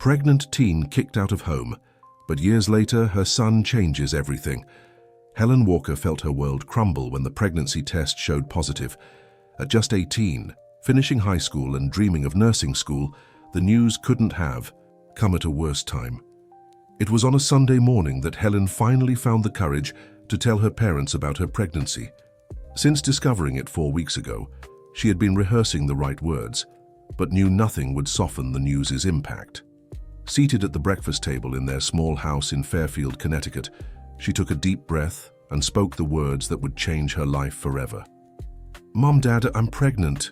Pregnant teen kicked out of home, but years later her son changes everything. Helen Walker felt her world crumble when the pregnancy test showed positive. At just 18, finishing high school and dreaming of nursing school, the news couldn't have come at a worse time. It was on a Sunday morning that Helen finally found the courage to tell her parents about her pregnancy. Since discovering it 4 weeks ago, she had been rehearsing the right words, but knew nothing would soften the news's impact. Seated at the breakfast table in their small house in Fairfield, Connecticut, she took a deep breath and spoke the words that would change her life forever. "Mom, Dad, I'm pregnant."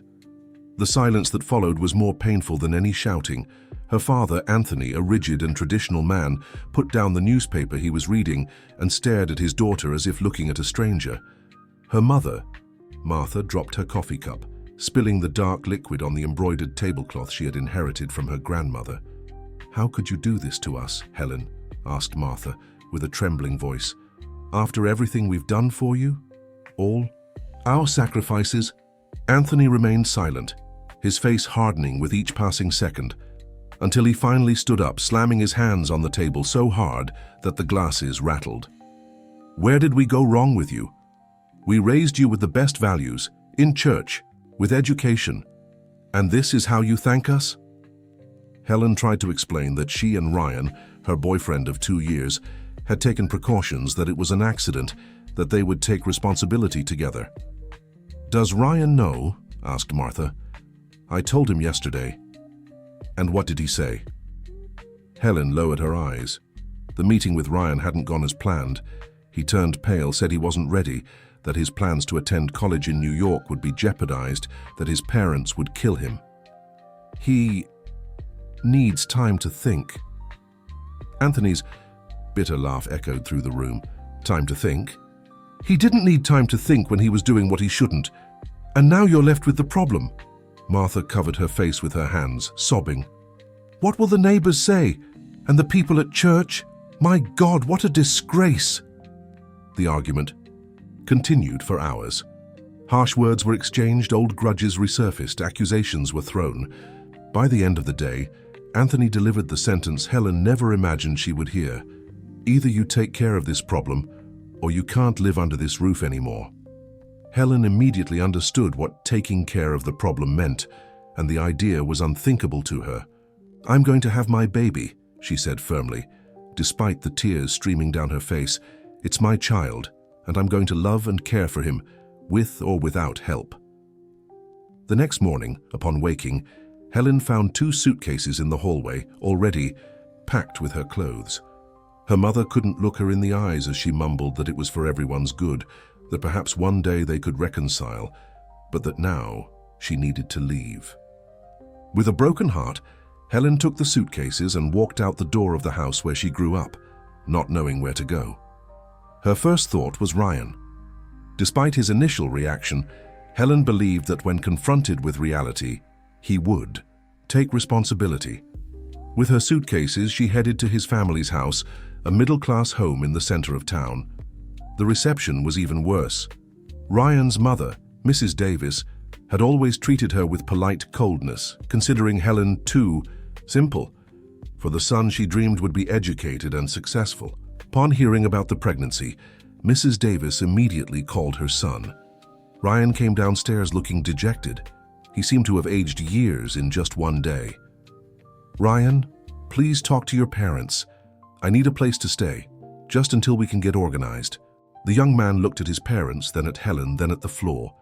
The silence that followed was more painful than any shouting. Her father, Anthony, a rigid and traditional man, put down the newspaper he was reading and stared at his daughter as if looking at a stranger. Her mother, Martha, dropped her coffee cup, spilling the dark liquid on the embroidered tablecloth she had inherited from her grandmother. "How could you do this to us, Helen?" asked Martha, with a trembling voice. "After everything we've done for you? All our sacrifices?" Anthony remained silent, his face hardening with each passing second, until he finally stood up, slamming his hands on the table so hard that the glasses rattled. "Where did we go wrong with you? We raised you with the best values, in church, with education, and this is how you thank us?" Helen tried to explain that she and Ryan, her boyfriend of 2 years, had taken precautions, that it was an accident, that they would take responsibility together. "Does Ryan know?" asked Martha. "I told him yesterday." "And what did he say?" Helen lowered her eyes. The meeting with Ryan hadn't gone as planned. He turned pale, said he wasn't ready, that his plans to attend college in New York would be jeopardized, that his parents would kill him. "He needs time to think." Anthony's bitter laugh echoed through the room. "Time to think? He didn't need time to think when he was doing what he shouldn't. And now you're left with the problem." Martha covered her face with her hands, sobbing. "What will the neighbors say? And the people at church? My God, what a disgrace!" The argument continued for hours. Harsh words were exchanged, old grudges resurfaced, accusations were thrown. By the end of the day, Anthony delivered the sentence Helen never imagined she would hear. "Either you take care of this problem, or you can't live under this roof anymore." Helen immediately understood what taking care of the problem meant, and the idea was unthinkable to her. "I'm going to have my baby," she said firmly, despite the tears streaming down her face. "It's my child, and I'm going to love and care for him, with or without help." The next morning, upon waking, Helen found 2 suitcases in the hallway, already packed with her clothes. Her mother couldn't look her in the eyes as she mumbled that it was for everyone's good, that perhaps one day they could reconcile, but that now she needed to leave. With a broken heart, Helen took the suitcases and walked out the door of the house where she grew up, not knowing where to go. Her first thought was Ryan. Despite his initial reaction, Helen believed that when confronted with reality, he would take responsibility. With her suitcases, she headed to his family's house, a middle-class home in the center of town. The reception was even worse. Ryan's mother, Mrs. Davis, had always treated her with polite coldness, considering Helen too simple for the son she dreamed would be educated and successful. Upon hearing about the pregnancy, Mrs. Davis immediately called her son. Ryan came downstairs looking dejected. He seemed to have aged years in just one day. "Ryan, please talk to your parents. I need a place to stay, just until we can get organized." The young man looked at his parents, then at Helen, then at the floor.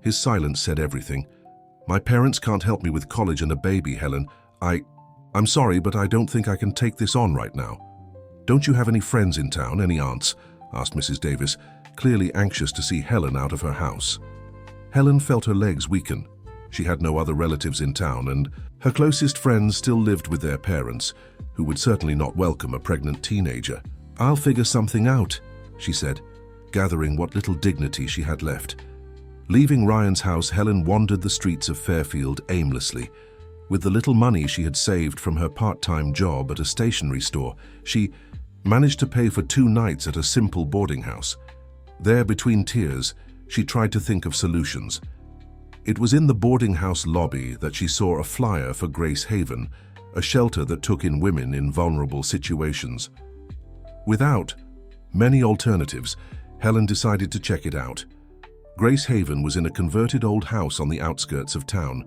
His silence said everything. "My parents can't help me with college and a baby, Helen. I'm sorry, but I don't think I can take this on right now." "Don't you have any friends in town, any aunts?" asked Mrs. Davis, clearly anxious to see Helen out of her house. Helen felt her legs weaken. She had no other relatives in town, and her closest friends still lived with their parents, who would certainly not welcome a pregnant teenager. "I'll figure something out," she said, gathering what little dignity she had left. Leaving Ryan's house, Helen wandered the streets of Fairfield aimlessly. With the little money she had saved from her part-time job at a stationery store, she managed to pay for 2 nights at a simple boarding house. There, between tears, she tried to think of solutions. It was in the boarding house lobby that she saw a flyer for Grace Haven, a shelter that took in women in vulnerable situations. Without many alternatives, Helen decided to check it out. Grace Haven was in a converted old house on the outskirts of town.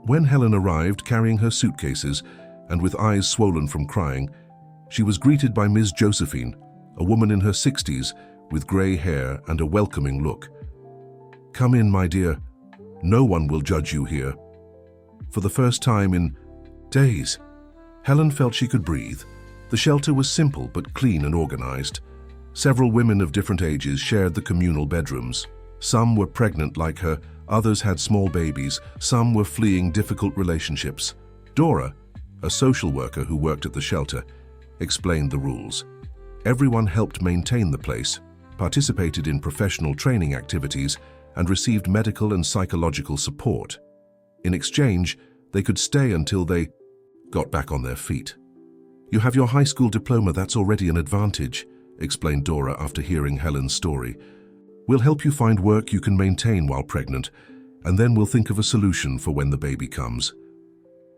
When Helen arrived carrying her suitcases and with eyes swollen from crying, she was greeted by Ms. Josephine, a woman in her 60s with grey hair and a welcoming look. "Come in, my dear. No one will judge you here." For the first time in days, Helen felt she could breathe. The shelter was simple but clean and organized. Several women of different ages shared the communal bedrooms. Some were pregnant like her, others had small babies, some were fleeing difficult relationships. Dora, a social worker who worked at the shelter, explained the rules. Everyone helped maintain the place, participated in professional training activities, and received medical and psychological support. In exchange, they could stay until they got back on their feet. "You have your high school diploma, that's already an advantage," explained Dora after hearing Helen's story. "We'll help you find work you can maintain while pregnant, and then we'll think of a solution for when the baby comes."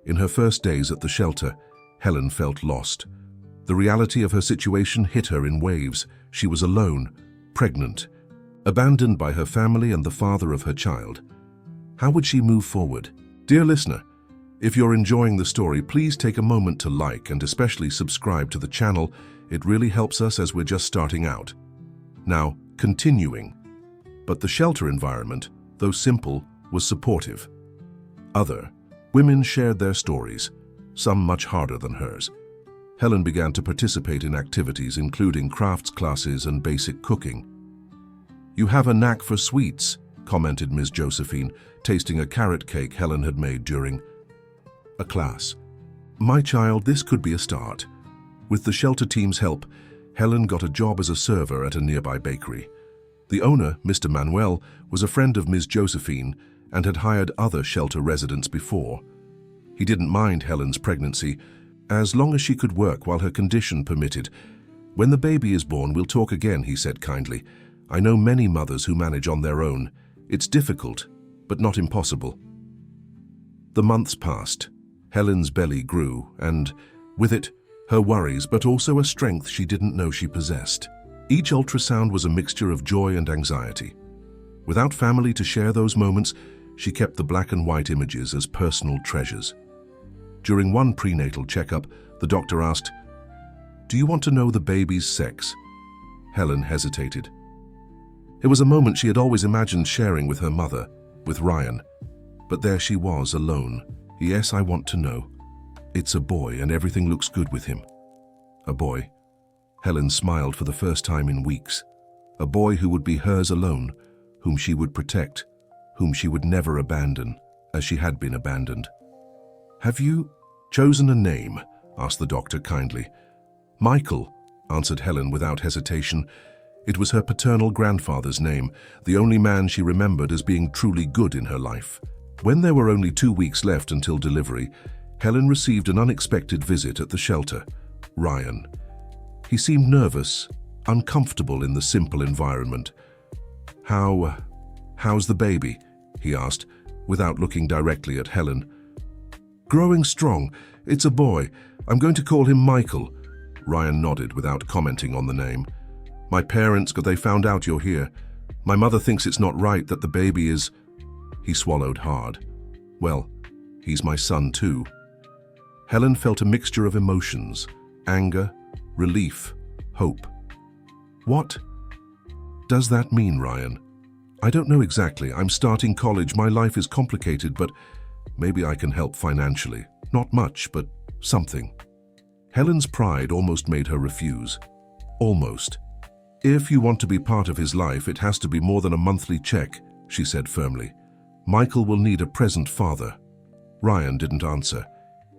In her first days at the shelter, Helen felt lost. The reality of her situation hit her in waves. She was alone, pregnant, abandoned by her family and the father of her child. How would she move forward? Dear listener, if you're enjoying the story, please take a moment to like and especially subscribe to the channel. It really helps us as we're just starting out. Now, continuing. But the shelter environment, though simple, was supportive. Other women shared their stories, some much harder than hers. Helen began to participate in activities including crafts classes and basic cooking. "You have a knack for sweets," commented Ms. Josephine, tasting a carrot cake Helen had made during a class. "My child, this could be a start." With the shelter team's help, Helen got a job as a server at a nearby bakery. The owner, Mr. Manuel, was a friend of Ms. Josephine and had hired other shelter residents before. He didn't mind Helen's pregnancy, as long as she could work while her condition permitted. "When the baby is born, we'll talk again," he said kindly. "I know many mothers who manage on their own. It's difficult, but not impossible." The months passed. Helen's belly grew, and with it, her worries, but also a strength she didn't know she possessed. Each ultrasound was a mixture of joy and anxiety. Without family to share those moments, she kept the black and white images as personal treasures. During one prenatal checkup, the doctor asked, "Do you want to know the baby's sex?" Helen hesitated. It was a moment she had always imagined sharing with her mother, with Ryan. But there she was, alone. "Yes, I want to know. It's a boy and everything looks good with him." A boy. Helen smiled for the first time in weeks. A boy who would be hers alone, whom she would protect, whom she would never abandon, as she had been abandoned. "Have you chosen a name?" asked the doctor kindly. "Michael," answered Helen without hesitation. It was her paternal grandfather's name, the only man she remembered as being truly good in her life. When there were only 2 weeks left until delivery, Helen received an unexpected visit at the shelter. Ryan. He seemed nervous, uncomfortable in the simple environment. How's the baby?" he asked, without looking directly at Helen. "Growing strong. It's a boy. I'm going to call him Michael." Ryan nodded without commenting on the name. "My parents, they found out you're here. My mother thinks it's not right that the baby is..." He swallowed hard. "Well, he's my son too." Helen felt a mixture of emotions: anger, relief, hope. "What does that mean, Ryan?" "I don't know exactly. I'm starting college. My life is complicated, but maybe I can help financially. Not much, but something." Helen's pride almost made her refuse. Almost. "If you want to be part of his life, it has to be more than a monthly check," she said firmly. "Michael will need a present father." Ryan didn't answer.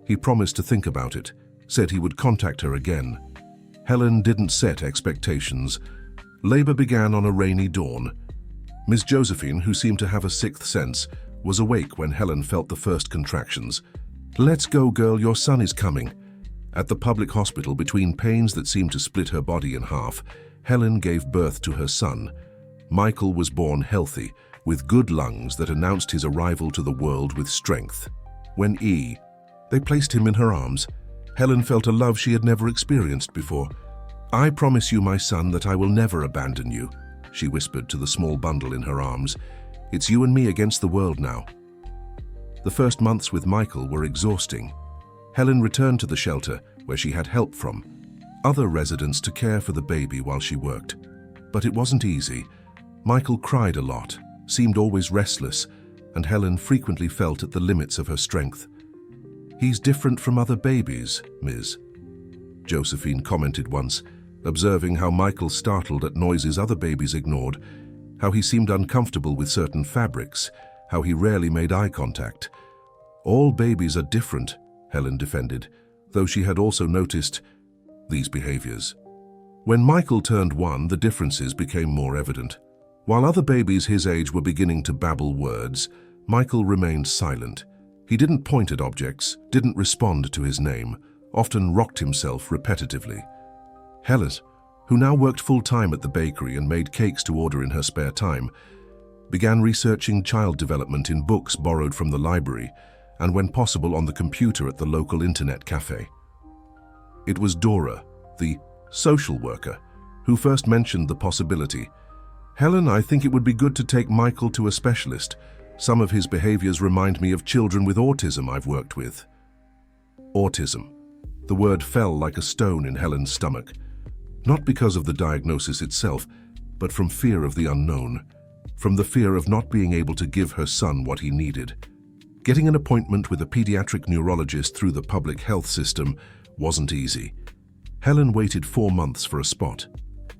He promised to think about it, said he would contact her again. Helen didn't set expectations. Labor began on a rainy dawn. Miss Josephine, who seemed to have a sixth sense, was awake when Helen felt the first contractions. "Let's go, girl, your son is coming." At the public hospital, between pains that seemed to split her body in half, Helen gave birth to her son. Michael was born healthy, with good lungs that announced his arrival to the world with strength. When they placed him in her arms, Helen felt a love she had never experienced before. "I promise you, my son, that I will never abandon you," she whispered to the small bundle in her arms. "It's you and me against the world now." The first months with Michael were exhausting. Helen returned to the shelter, where she had help from other residents to care for the baby while she worked. But it wasn't easy. Michael cried a lot, seemed always restless, and Helen frequently felt at the limits of her strength. "He's different from other babies, Ms." Josephine commented once, observing how Michael startled at noises other babies ignored, how he seemed uncomfortable with certain fabrics, how he rarely made eye contact. "All babies are different," Helen defended, though she had also noticed these behaviors. When Michael turned 1, the differences became more evident. While other babies his age were beginning to babble words, Michael remained silent. He didn't point at objects, didn't respond to his name, often rocked himself repetitively. Helen, who now worked full-time at the bakery and made cakes to order in her spare time, began researching child development in books borrowed from the library and, when possible, on the computer at the local internet cafe. It was Dora, the social worker, who first mentioned the possibility. "Helen, I think it would be good to take Michael to a specialist. Some of his behaviors remind me of children with autism I've worked with." Autism. The word fell like a stone in Helen's stomach. Not because of the diagnosis itself, but from fear of the unknown, from the fear of not being able to give her son what he needed. Getting an appointment with a pediatric neurologist through the public health system wasn't easy. Helen waited 4 months for a spot.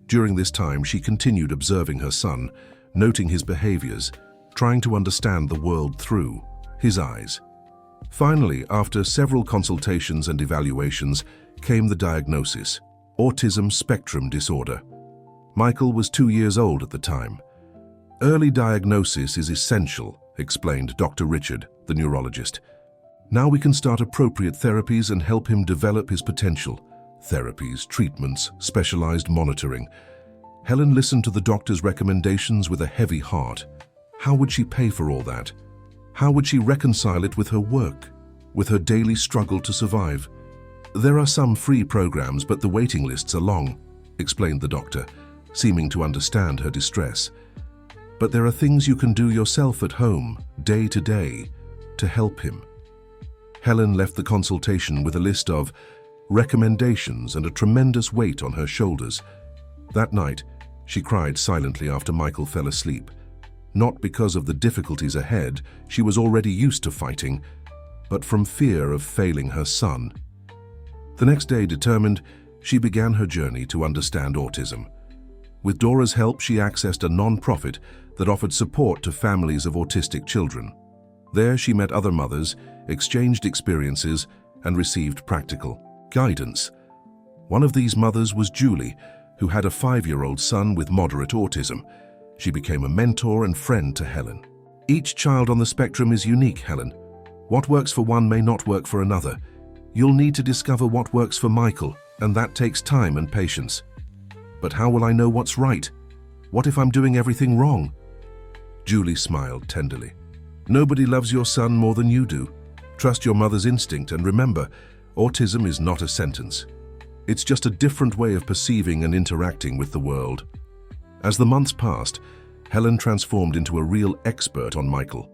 During this time, she continued observing her son, noting his behaviors, trying to understand the world through his eyes. Finally, after several consultations and evaluations, came the diagnosis: autism spectrum disorder. Michael was 2 years old at the time. "Early diagnosis is essential," explained Dr. Richard, the neurologist. "Now we can start appropriate therapies and help him develop his potential." Therapies, treatments, specialized monitoring. Helen listened to the doctor's recommendations with a heavy heart. How would she pay for all that? How would she reconcile it with her work, with her daily struggle to survive? "There are some free programs, but the waiting lists are long," explained the doctor, seeming to understand her distress. "But there are things you can do yourself at home, day to day, to help him." Helen left the consultation with a list of recommendations and a tremendous weight on her shoulders. That night, she cried silently after Michael fell asleep. Not because of the difficulties ahead, she was already used to fighting, but from fear of failing her son. The next day, determined, she began her journey to understand autism. With Dora's help, she accessed a non-profit that offered support to families of autistic children. There, she met other mothers, exchanged experiences, and received practical guidance. One of these mothers was Julie, who had a 5-year-old son with moderate autism. She became a mentor and friend to Helen. "Each child on the spectrum is unique, Helen. What works for one may not work for another. You'll need to discover what works for Michael, and that takes time and patience." "But how will I know what's right? What if I'm doing everything wrong?" Julie smiled tenderly. "Nobody loves your son more than you do. Trust your mother's instinct, and remember, autism is not a sentence. It's just a different way of perceiving and interacting with the world." As the months passed, Helen transformed into a real expert on Michael.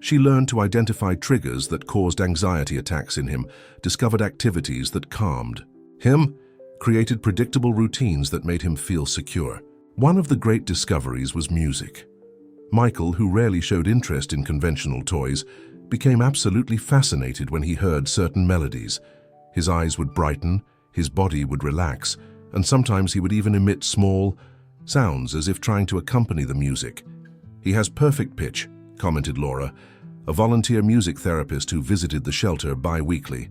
She learned to identify triggers that caused anxiety attacks in him, discovered activities that calmed him, created predictable routines that made him feel secure. One of the great discoveries was music. Michael, who rarely showed interest in conventional toys, became absolutely fascinated when he heard certain melodies. His eyes would brighten, his body would relax, and sometimes he would even emit small sounds as if trying to accompany the music. "He has perfect pitch," commented Laura, a volunteer music therapist who visited the shelter bi-weekly.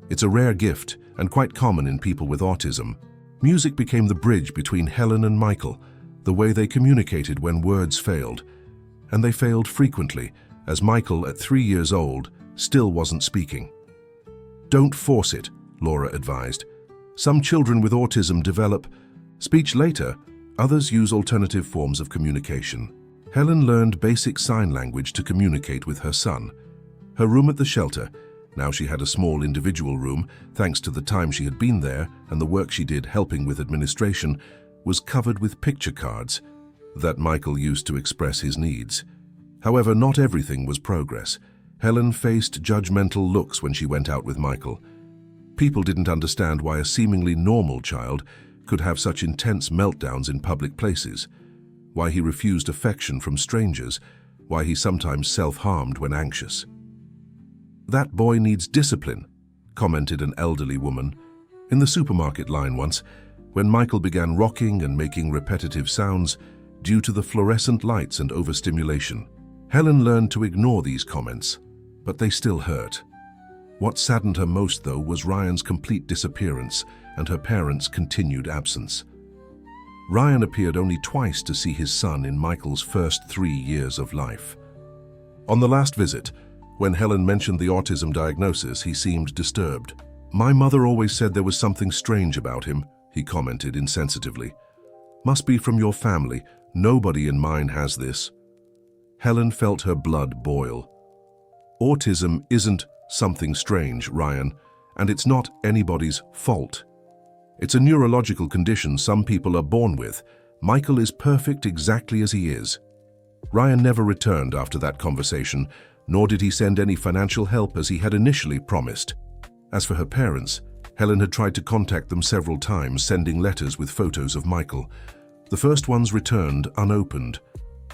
"It's a rare gift and quite common in people with autism." Music became the bridge between Helen and Michael, the way they communicated when words failed. And they failed frequently, as Michael, at 3 years old, still wasn't speaking. "Don't force it," Laura advised. "Some children with autism develop speech later, others use alternative forms of communication." Helen learned basic sign language to communicate with her son. Her room at the shelter, Now she had a small individual room, thanks to the time she had been there, and the work she did helping with administration was covered with picture cards that Michael used to express his needs. However, not everything was progress. Helen faced judgmental looks when she went out with Michael. People didn't understand why a seemingly normal child could have such intense meltdowns in public places, why he refused affection from strangers, why he sometimes self-harmed when anxious. "That boy needs discipline," commented an elderly woman in the supermarket line once, when Michael began rocking and making repetitive sounds due to the fluorescent lights and overstimulation. Helen learned to ignore these comments, but they still hurt. What saddened her most, though, was Ryan's complete disappearance and her parents' continued absence. Ryan appeared only twice to see his son in Michael's first 3 years of life. On the last visit, when Helen mentioned the autism diagnosis, he seemed disturbed. "My mother always said there was something strange about him," he commented insensitively. "Must be from your family. Nobody in mine has this." Helen felt her blood boil. "Autism isn't something strange, Ryan, and it's not anybody's fault. It's a neurological condition some people are born with. Michael is perfect exactly as he is." Ryan never returned after that conversation, nor did he send any financial help as he had initially promised. As for her parents, Helen had tried to contact them several times, sending letters with photos of Michael. The first ones returned unopened.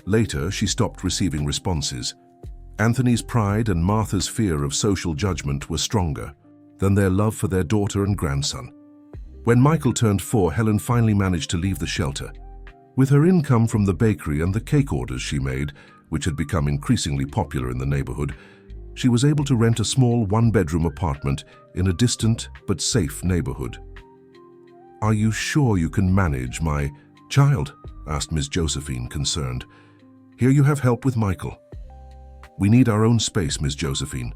Later, she stopped receiving responses. Anthony's pride and Martha's fear of social judgment were stronger than their love for their daughter and grandson. When Michael turned 4, Helen finally managed to leave the shelter. With her income from the bakery and the cake orders she made, which had become increasingly popular in the neighborhood, she was able to rent a small one-bedroom apartment in a distant but safe neighborhood. "Are you sure you can manage my child?" asked Ms. Josephine, concerned. "Here you have help with Michael." "We need our own space, Ms. Josephine.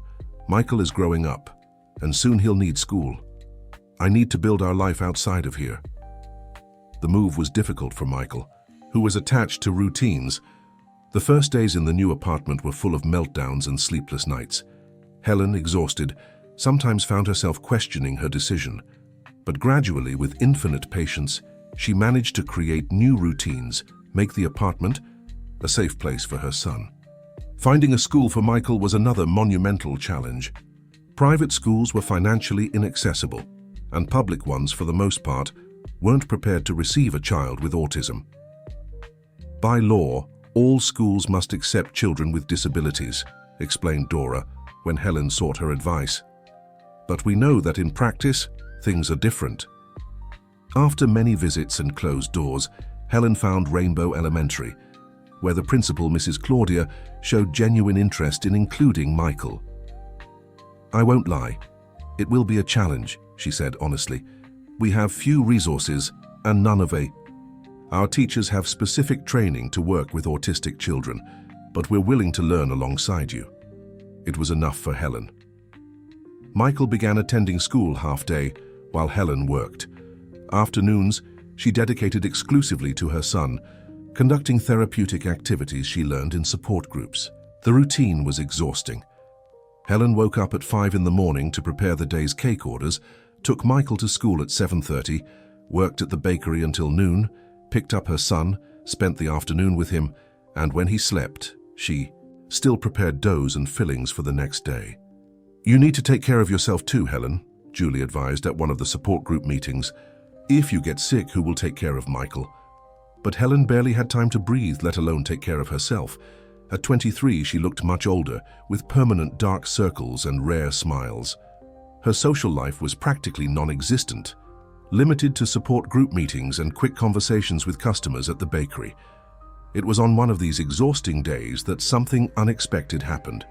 Michael is growing up, and soon he'll need school. I need to build our life outside of here." The move was difficult for Michael, who was attached to routines. The first days in the new apartment were full of meltdowns and sleepless nights. Helen, exhausted, sometimes found herself questioning her decision. But gradually, with infinite patience, she managed to create new routines, make the apartment a safe place for her son. Finding a school for Michael was another monumental challenge. Private schools were financially inaccessible, and public ones, for the most part, weren't prepared to receive a child with autism. "By law, all schools must accept children with disabilities," explained Dora when Helen sought her advice. "But we know that in practice, things are different." After many visits and closed doors, Helen found Rainbow Elementary, where the principal, Mrs. Claudia, showed genuine interest in including Michael. "I won't lie. It will be a challenge," she said honestly. "We have few resources and none of our teachers have specific training to work with autistic children, but we're willing to learn alongside you." It was enough for Helen. Michael began attending school half-day while Helen worked. Afternoons, she dedicated exclusively to her son, conducting therapeutic activities she learned in support groups. The routine was exhausting. Helen woke up at 5 in the morning to prepare the day's cake orders, took Michael to school at 7:30, worked at the bakery until noon, picked up her son, spent the afternoon with him, and when he slept, she still prepared doughs and fillings for the next day. "You need to take care of yourself too, Helen," Julie advised at one of the support group meetings. "If you get sick, who will take care of Michael?" But Helen barely had time to breathe, let alone take care of herself. At 23, she looked much older, with permanent dark circles and rare smiles. Her social life was practically non-existent, limited to support group meetings and quick conversations with customers at the bakery. It was on one of these exhausting days that something unexpected happened.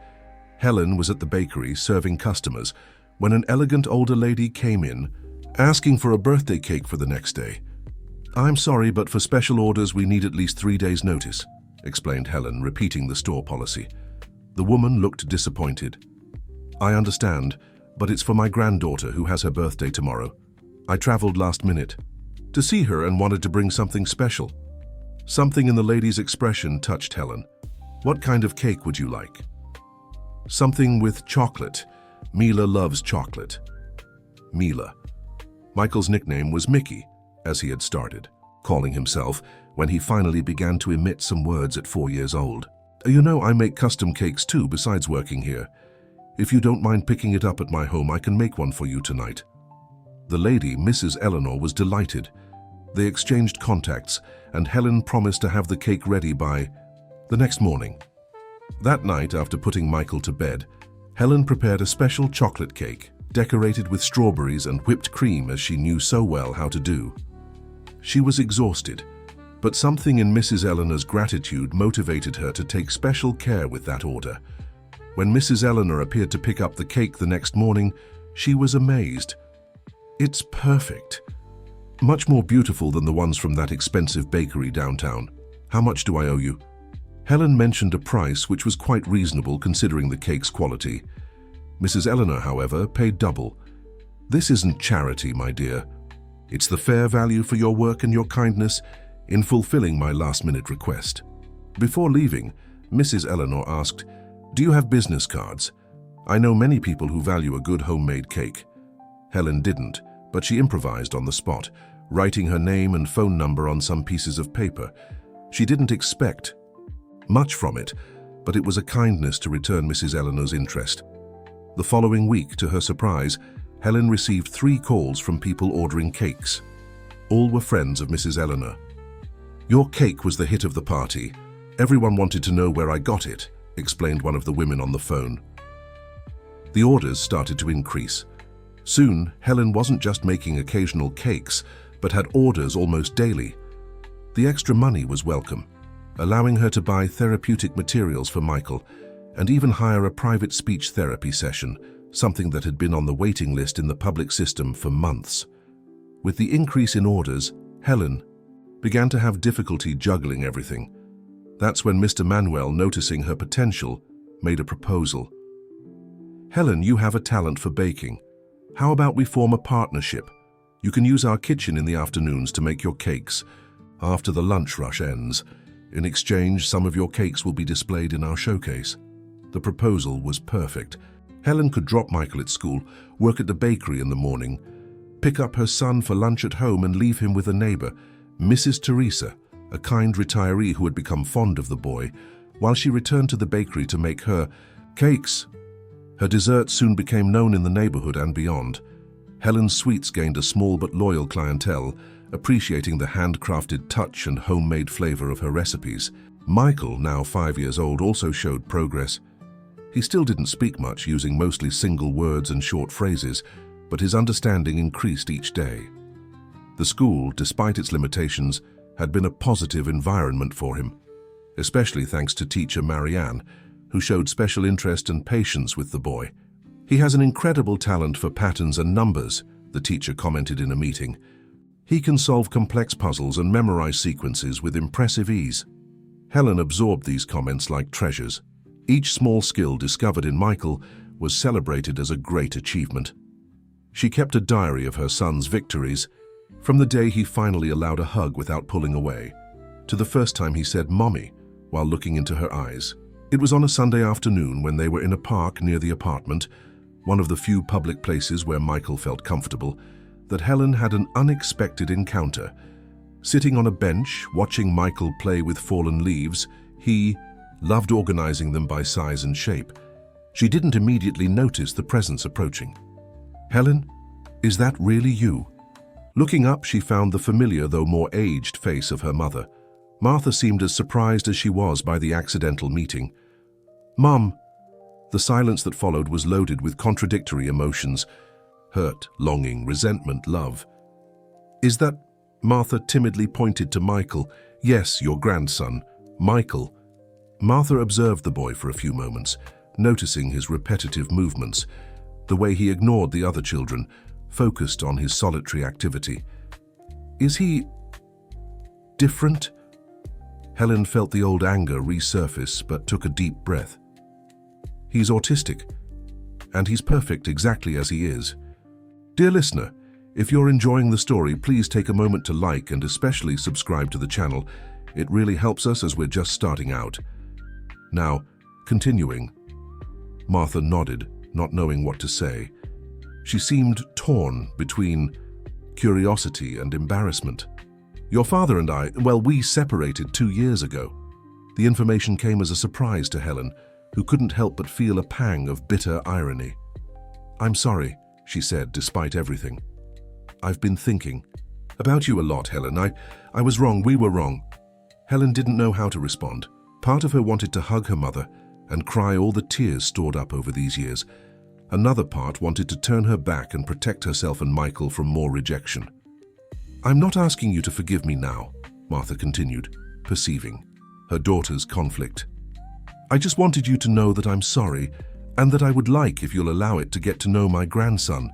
Helen was at the bakery serving customers when an elegant older lady came in, asking for a birthday cake for the next day. "I'm sorry, but for special orders we need at least 3 days' notice," explained Helen, repeating the store policy. The woman looked disappointed. "I understand, but it's for my granddaughter who has her birthday tomorrow. I traveled last minute to see her and wanted to bring something special." Something in the lady's expression touched Helen. "What kind of cake would you like?" "Something with chocolate, Mila loves chocolate. Mila. Michael's nickname was Mickey, as he had started calling himself when he finally began to emit some words at 4 years old. You know, I make custom cakes too besides working here. If you don't mind picking it up at my home, I can make one for you tonight. The lady, Mrs. Eleanor, was delighted. They exchanged contacts, and Helen promised to have the cake ready by the next morning. That night, after putting Michael to bed, Helen prepared a special chocolate cake, decorated with strawberries and whipped cream as she knew so well how to do. She was exhausted, but something in Mrs. Eleanor's gratitude motivated her to take special care with that order. When Mrs. Eleanor appeared to pick up the cake the next morning, she was amazed. It's perfect. Much more beautiful than the ones from that expensive bakery downtown. How much do I owe you? Helen mentioned a price which was quite reasonable considering the cake's quality. Mrs. Eleanor, however, paid double. This isn't charity, my dear. It's the fair value for your work and your kindness in fulfilling my last-minute request. Before leaving, Mrs. Eleanor asked, "Do you have business cards? I know many people who value a good homemade cake." Helen didn't, but she improvised on the spot, writing her name and phone number on some pieces of paper. She didn't expect much from it, but it was a kindness to return Mrs. Eleanor's interest. The following week, to her surprise, Helen received 3 calls from people ordering cakes. All were friends of Mrs. Eleanor. "Your cake was the hit of the party. Everyone wanted to know where I got it," explained one of the women on the phone. The orders started to increase. Soon, Helen wasn't just making occasional cakes, but had orders almost daily. The extra money was welcome, allowing her to buy therapeutic materials for Michael and even hire a private speech therapy session, something that had been on the waiting list in the public system for months. With the increase in orders, Helen began to have difficulty juggling everything. That's when Mr. Manuel, noticing her potential, made a proposal. "Helen, you have a talent for baking. How about we form a partnership? You can use our kitchen in the afternoons to make your cakes. After the lunch rush ends, in exchange, some of your cakes will be displayed in our showcase." The proposal was perfect. Helen could drop Michael at school, work at the bakery in the morning, pick up her son for lunch at home and leave him with a neighbor, Mrs. Teresa, a kind retiree who had become fond of the boy, while she returned to the bakery to make her cakes. Her desserts soon became known in the neighborhood and beyond. Helen's sweets gained a small but loyal clientele, appreciating the handcrafted touch and homemade flavor of her recipes. Michael, now 5 years old, also showed progress. He still didn't speak much, using mostly single words and short phrases, but his understanding increased each day. The school, despite its limitations, had been a positive environment for him, especially thanks to teacher Marianne, who showed special interest and patience with the boy. "He has an incredible talent for patterns and numbers," the teacher commented in a meeting. "He can solve complex puzzles and memorize sequences with impressive ease." Helen absorbed these comments like treasures. Each small skill discovered in Michael was celebrated as a great achievement. She kept a diary of her son's victories, from the day he finally allowed a hug without pulling away, to the first time he said "Mommy" while looking into her eyes. It was on a Sunday afternoon when they were in a park near the apartment, one of the few public places where Michael felt comfortable, that Helen had an unexpected encounter. Sitting on a bench, watching Michael play with fallen leaves, he loved organizing them by size and shape. She didn't immediately notice the presence approaching. "Helen, is that really you?" Looking up, she found the familiar though more aged face of her mother. Martha seemed as surprised as she was by the accidental meeting. "Mom." The silence that followed was loaded with contradictory emotions: hurt, longing, resentment, love. "Is that—" Martha timidly pointed to Michael. "Yes, your grandson, Michael." Martha observed the boy for a few moments, noticing his repetitive movements, the way he ignored the other children, focused on his solitary activity. "Is he different?" Helen felt the old anger resurface, but took a deep breath. "He's autistic, and he's perfect exactly as he is." Dear listener, if you're enjoying the story, please take a moment to like and especially subscribe to the channel. It really helps us as we're just starting out. Now, continuing. Martha nodded, not knowing what to say. She seemed torn between curiosity and embarrassment. Your father and I, well, we separated 2 years ago. The information came as a surprise to Helen, who couldn't help but feel a pang of bitter irony. I'm sorry, she said, despite everything. I've been thinking about you a lot, Helen. I was wrong, we were wrong. Helen didn't know how to respond. Part of her wanted to hug her mother and cry all the tears stored up over these years. Another part wanted to turn her back and protect herself and Michael from more rejection. I'm not asking you to forgive me now, Martha continued, perceiving her daughter's conflict. I just wanted you to know that I'm sorry and that I would like, if you'll allow it, to get to know my grandson.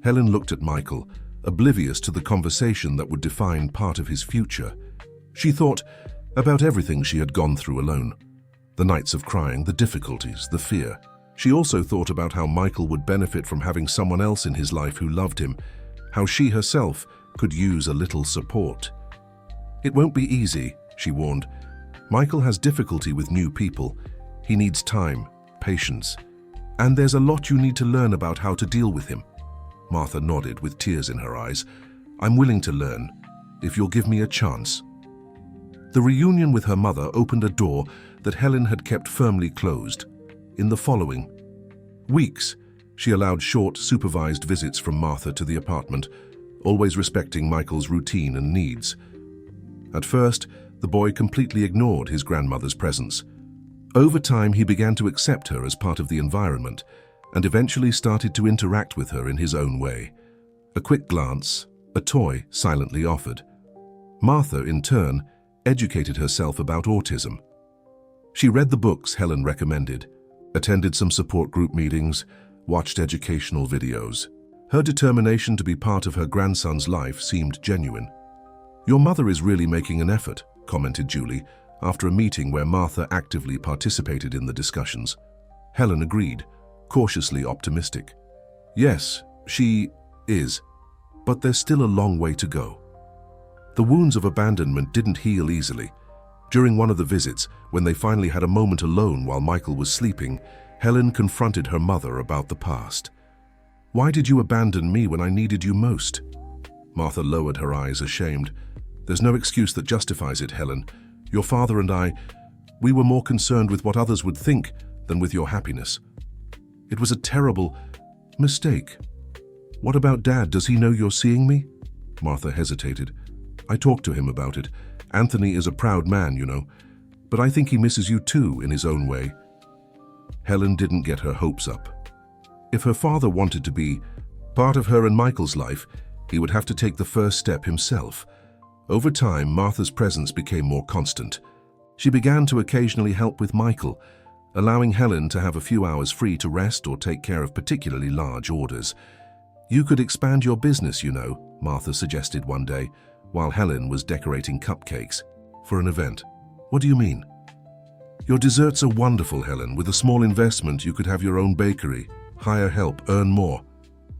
Helen looked at Michael, oblivious to the conversation that would define part of his future. She thought about everything she had gone through alone. The nights of crying, the difficulties, the fear. She also thought about how Michael would benefit from having someone else in his life who loved him, how she herself could use a little support. It won't be easy, she warned. Michael has difficulty with new people. He needs time, patience, and there's a lot you need to learn about how to deal with him. Martha nodded with tears in her eyes. I'm willing to learn, if you'll give me a chance. The reunion with her mother opened a door that Helen had kept firmly closed. In the following weeks, she allowed short, supervised visits from Martha to the apartment, always respecting Michael's routine and needs. At first, the boy completely ignored his grandmother's presence. Over time, he began to accept her as part of the environment and eventually started to interact with her in his own way. A quick glance, a toy silently offered. Martha, in turn, educated herself about autism. She read the books Helen recommended, attended some support group meetings, watched educational videos. Her determination to be part of her grandson's life seemed genuine. Your mother is really making an effort, commented Julie, after a meeting where Martha actively participated in the discussions. Helen agreed, cautiously optimistic. Yes, she is, but there's still a long way to go. The wounds of abandonment didn't heal easily. During one of the visits, when they finally had a moment alone while Michael was sleeping, Helen confronted her mother about the past. Why did you abandon me when I needed you most? Martha lowered her eyes, ashamed. There's no excuse that justifies it, Helen. Your father and I, we were more concerned with what others would think than with your happiness. It was a terrible mistake. What about Dad? Does he know you're seeing me? Martha hesitated. I talked to him about it. Anthony is a proud man, you know, but I think he misses you too in his own way. Helen didn't get her hopes up. If her father wanted to be part of her and Michael's life, he would have to take the first step himself. Over time, Martha's presence became more constant. She began to occasionally help with Michael, allowing Helen to have a few hours free to rest or take care of particularly large orders. You could expand your business, you know, Martha suggested one day, while Helen was decorating cupcakes for an event. What do you mean? Your desserts are wonderful, Helen. With a small investment, you could have your own bakery, hire help, earn more.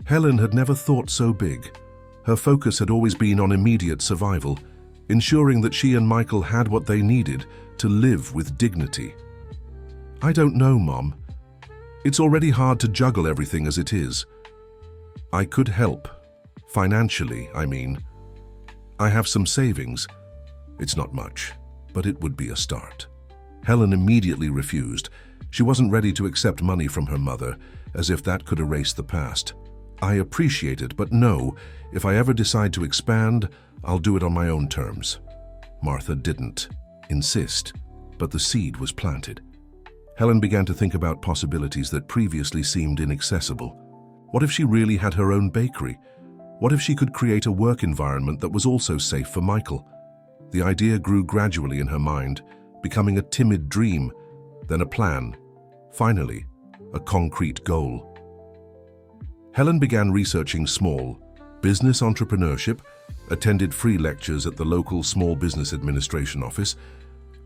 Helen had never thought so big. Her focus had always been on immediate survival, ensuring that she and Michael had what they needed to live with dignity. I don't know, Mom. It's already hard to juggle everything as it is. I could help. Financially, I mean. I have some savings. It's not much, but it would be a start. Helen immediately refused. She wasn't ready to accept money from her mother, as if that could erase the past. I appreciate it, but no, if I ever decide to expand, I'll do it on my own terms. Martha didn't insist, but the seed was planted. Helen began to think about possibilities that previously seemed inaccessible. What if she really had her own bakery? What if she could create a work environment that was also safe for Michael? The idea grew gradually in her mind, becoming a timid dream, then a plan, finally, a concrete goal. Helen began researching small business entrepreneurship, attended free lectures at the local Small Business Administration office,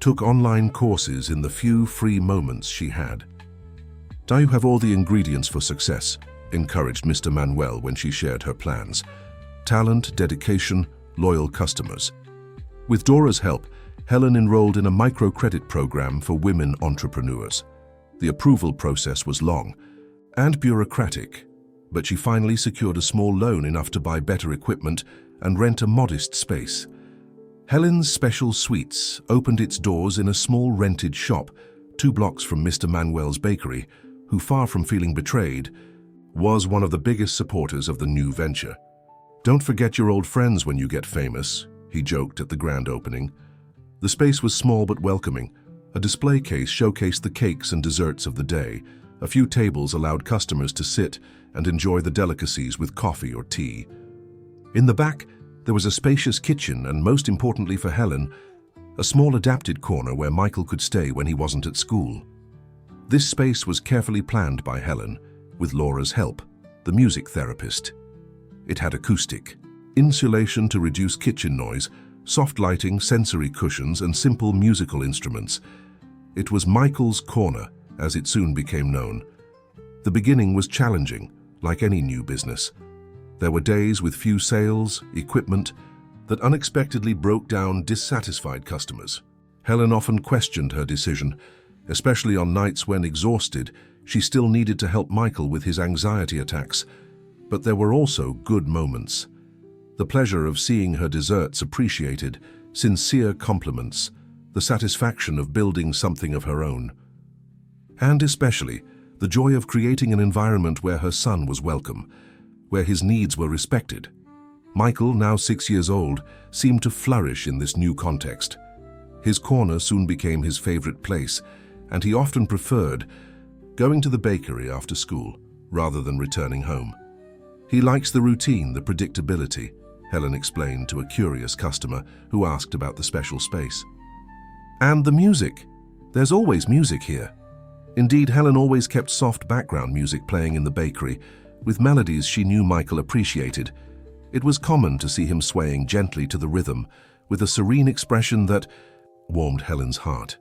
took online courses in the few free moments she had. Do you have all the ingredients for success? Encouraged Mr. Manuel when she shared her plans. Talent, dedication, loyal customers. With Dora's help, Helen enrolled in a microcredit program for women entrepreneurs. The approval process was long, and bureaucratic, but she finally secured a small loan enough to buy better equipment and rent a modest space. Helen's Special Sweets opened its doors in a small rented shop 2 blocks from Mr. Manuel's bakery, who, far from feeling betrayed, was one of the biggest supporters of the new venture. "Don't forget your old friends when you get famous," he joked at the grand opening. The space was small but welcoming. A display case showcased the cakes and desserts of the day. A few tables allowed customers to sit and enjoy the delicacies with coffee or tea. In the back, there was a spacious kitchen and, most importantly for Helen, a small adapted corner where Michael could stay when he wasn't at school. This space was carefully planned by Helen, with Laura's help, the music therapist. It had acoustic, insulation to reduce kitchen noise, soft lighting, sensory cushions, and simple musical instruments. It was Michael's Corner, as it soon became known. The beginning was challenging, like any new business. There were days with few sales, equipment, that unexpectedly broke down dissatisfied customers. Helen often questioned her decision, especially on nights when, exhausted, she still needed to help Michael with his anxiety attacks. But there were also good moments. The pleasure of seeing her desserts appreciated, sincere compliments, the satisfaction of building something of her own. And especially, the joy of creating an environment where her son was welcome, where his needs were respected. Michael, now 6 years old, seemed to flourish in this new context. His corner soon became his favorite place, and he often preferred going to the bakery after school rather than returning home. "He likes the routine, the predictability," Helen explained to a curious customer who asked about the special space. "And the music. There's always music here." Indeed, Helen always kept soft background music playing in the bakery, with melodies she knew Michael appreciated. It was common to see him swaying gently to the rhythm, with a serene expression that warmed Helen's heart.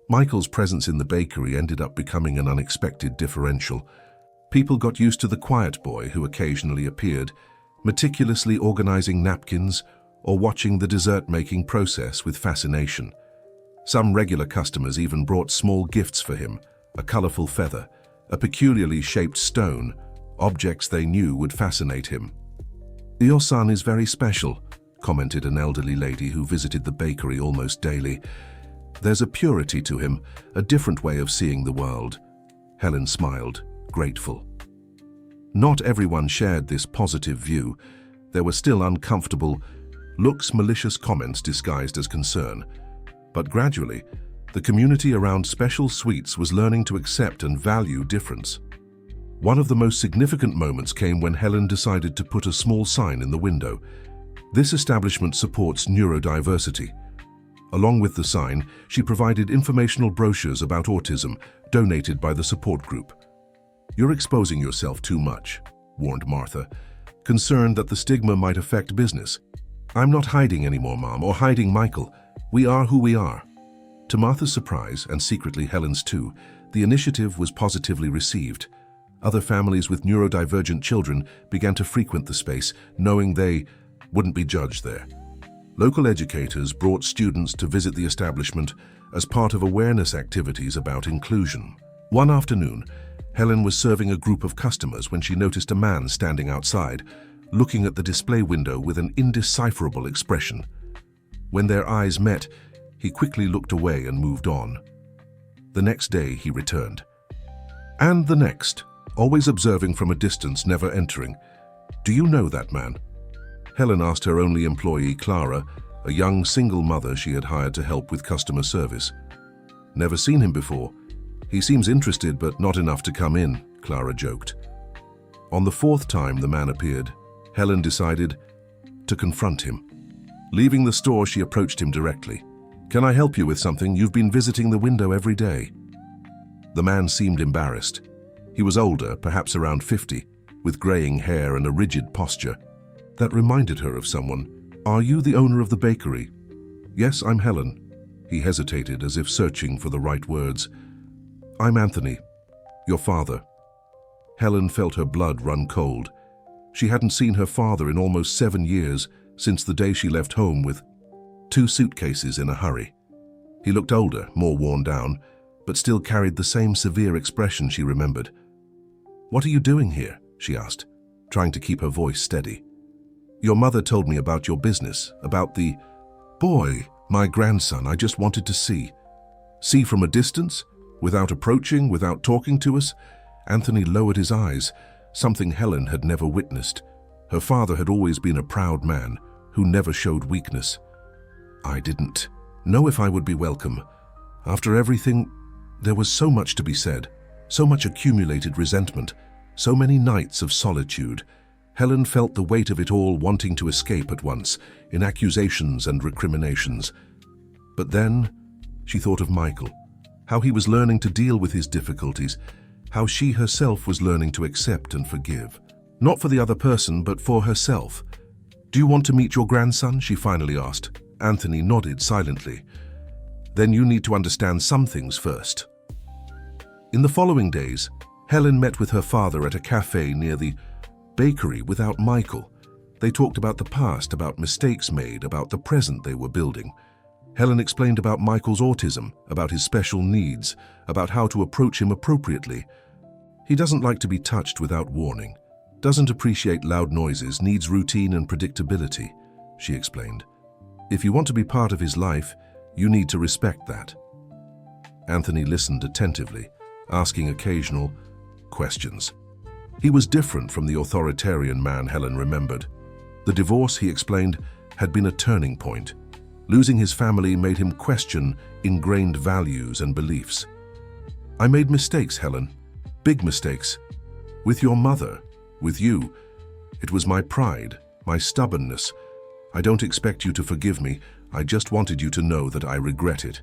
Michael's presence in the bakery ended up becoming an unexpected differential. People got used to the quiet boy who occasionally appeared, meticulously organizing napkins or watching the dessert-making process with fascination. Some regular customers even brought small gifts for him, a colorful feather, a peculiarly shaped stone, objects they knew would fascinate him. "Your son is very special," commented an elderly lady who visited the bakery almost daily. "There's a purity to him, a different way of seeing the world." Helen smiled, grateful. Not everyone shared this positive view. There were still uncomfortable looks, malicious comments disguised as concern. But gradually, the community around Special Sweets was learning to accept and value difference. One of the most significant moments came when Helen decided to put a small sign in the window. "This establishment supports neurodiversity." Along with the sign, she provided informational brochures about autism, donated by the support group. "You're exposing yourself too much," warned Martha, concerned that the stigma might affect business. "I'm not hiding anymore, Mom, or hiding Michael. We are who we are." To Martha's surprise, and secretly Helen's too, the initiative was positively received. Other families with neurodivergent children began to frequent the space, knowing they wouldn't be judged there. Local educators brought students to visit the establishment as part of awareness activities about inclusion. One afternoon, Helen was serving a group of customers when she noticed a man standing outside, looking at the display window with an indecipherable expression. When their eyes met, he quickly looked away and moved on. The next day he returned. And the next, always observing from a distance, never entering. "Do you know that man?" Helen asked her only employee, Clara, a young single mother she had hired to help with customer service. "Never seen him before. He seems interested, but not enough to come in," Clara joked. On the 4th time the man appeared, Helen decided to confront him. Leaving the store, she approached him directly. "Can I help you with something? You've been visiting the window every day." The man seemed embarrassed. He was older, perhaps around 50, with graying hair and a rigid posture. That reminded her of someone. "Are you the owner of the bakery?" "Yes, I'm Helen." He hesitated, as if searching for the right words. "I'm Anthony, your father." Helen felt her blood run cold. She hadn't seen her father in almost 7 years, since the day she left home with 2 suitcases in a hurry. He looked older, more worn down, but still carried the same severe expression she remembered. "What are you doing here?" she asked, trying to keep her voice steady. "Your mother told me about your business, about the boy, my grandson. I just wanted to see. See from a distance, without approaching, without talking to us." Anthony lowered his eyes, something Helen had never witnessed. Her father had always been a proud man who never showed weakness. "I didn't know if I would be welcome. After everything, there was so much to be said, so much accumulated resentment, so many nights of solitude." Helen felt the weight of it all, wanting to escape at once, in accusations and recriminations. But then she thought of Michael, how he was learning to deal with his difficulties, how she herself was learning to accept and forgive. Not for the other person, but for herself. "Do you want to meet your grandson?" she finally asked. Anthony nodded silently. "Then you need to understand some things first." In the following days, Helen met with her father at a cafe near the bakery without Michael. They talked about the past, about mistakes made, about the present they were building. Helen explained about Michael's autism, about his special needs, about how to approach him appropriately. "He doesn't like to be touched without warning, doesn't appreciate loud noises, needs routine and predictability," she explained. "If you want to be part of his life, you need to respect that." Anthony listened attentively, asking occasional questions. He was different from the authoritarian man Helen remembered. The divorce, he explained, had been a turning point. Losing his family made him question ingrained values and beliefs. "I made mistakes, Helen. Big mistakes. With your mother, with you. It was my pride, my stubbornness. I don't expect you to forgive me. I just wanted you to know that I regret it."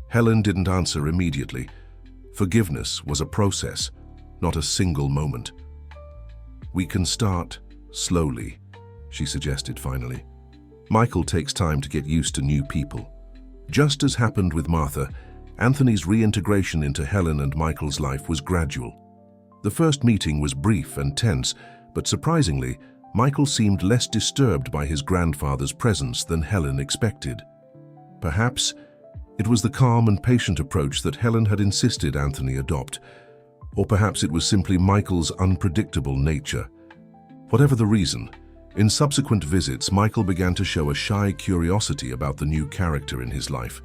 Helen didn't answer immediately. Forgiveness was a process, not a single moment. "We can start slowly," she suggested finally. "Michael takes time to get used to new people." Just as happened with Martha, Anthony's reintegration into Helen and Michael's life was gradual. The first meeting was brief and tense, but surprisingly, Michael seemed less disturbed by his grandfather's presence than Helen expected. Perhaps it was the calm and patient approach that Helen had insisted Anthony adopt, or perhaps it was simply Michael's unpredictable nature. Whatever the reason, in subsequent visits, Michael began to show a shy curiosity about the new character in his life.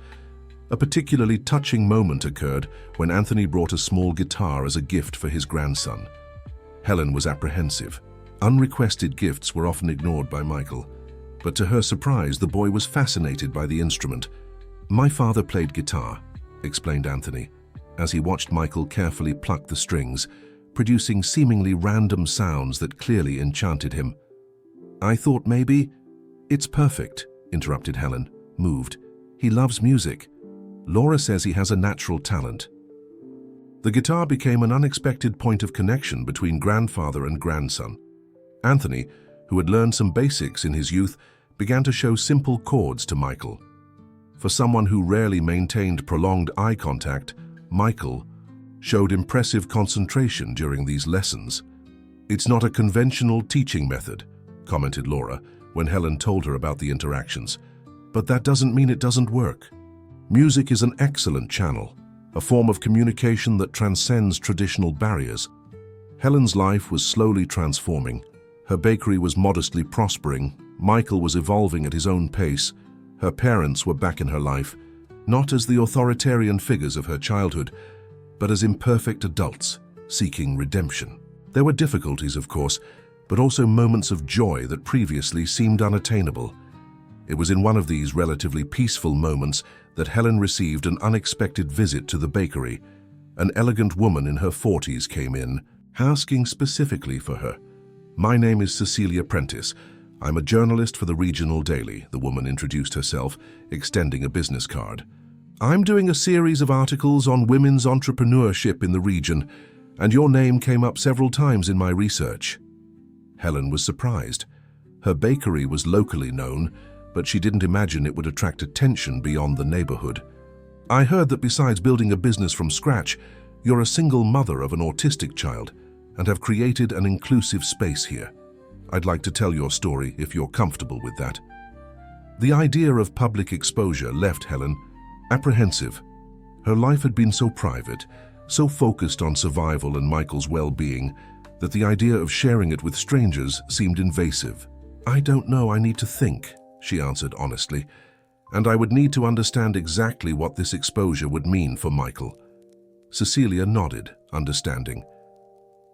A particularly touching moment occurred when Anthony brought a small guitar as a gift for his grandson. Helen was apprehensive. Unrequested gifts were often ignored by Michael, but to her surprise, the boy was fascinated by the instrument. "My father played guitar," explained Anthony, as he watched Michael carefully pluck the strings, producing seemingly random sounds that clearly enchanted him. "I thought maybe—" "It's perfect," interrupted Helen, moved. "He loves music. Laura says he has a natural talent." The guitar became an unexpected point of connection between grandfather and grandson. Anthony, who had learned some basics in his youth, began to show simple chords to Michael. For someone who rarely maintained prolonged eye contact, Michael showed impressive concentration during these lessons. "It's not a conventional teaching method," commented Laura when Helen told her about the interactions. "But that doesn't mean it doesn't work. Music is an excellent channel, a form of communication that transcends traditional barriers." Helen's life was slowly transforming. Her bakery was modestly prospering. Michael was evolving at his own pace. Her parents were back in her life, not as the authoritarian figures of her childhood, but as imperfect adults seeking redemption. There were difficulties, of course, but also moments of joy that previously seemed unattainable. It was in one of these relatively peaceful moments that Helen received an unexpected visit to the bakery. An elegant woman in her 40s came in, asking specifically for her. "My name is Cecilia Prentice. I'm a journalist for the Regional Daily," the woman introduced herself, extending a business card. "I'm doing a series of articles on women's entrepreneurship in the region, and your name came up several times in my research." Helen was surprised. Her bakery was locally known, but she didn't imagine it would attract attention beyond the neighborhood. "I heard that besides building a business from scratch, you're a single mother of an autistic child and have created an inclusive space here. I'd like to tell your story if you're comfortable with that." The idea of public exposure left Helen apprehensive. Her life had been so private, so focused on survival and Michael's well-being that the idea of sharing it with strangers seemed invasive. "I don't know, I need to think," she answered honestly, "and I would need to understand exactly what this exposure would mean for Michael." Cecilia nodded, understanding.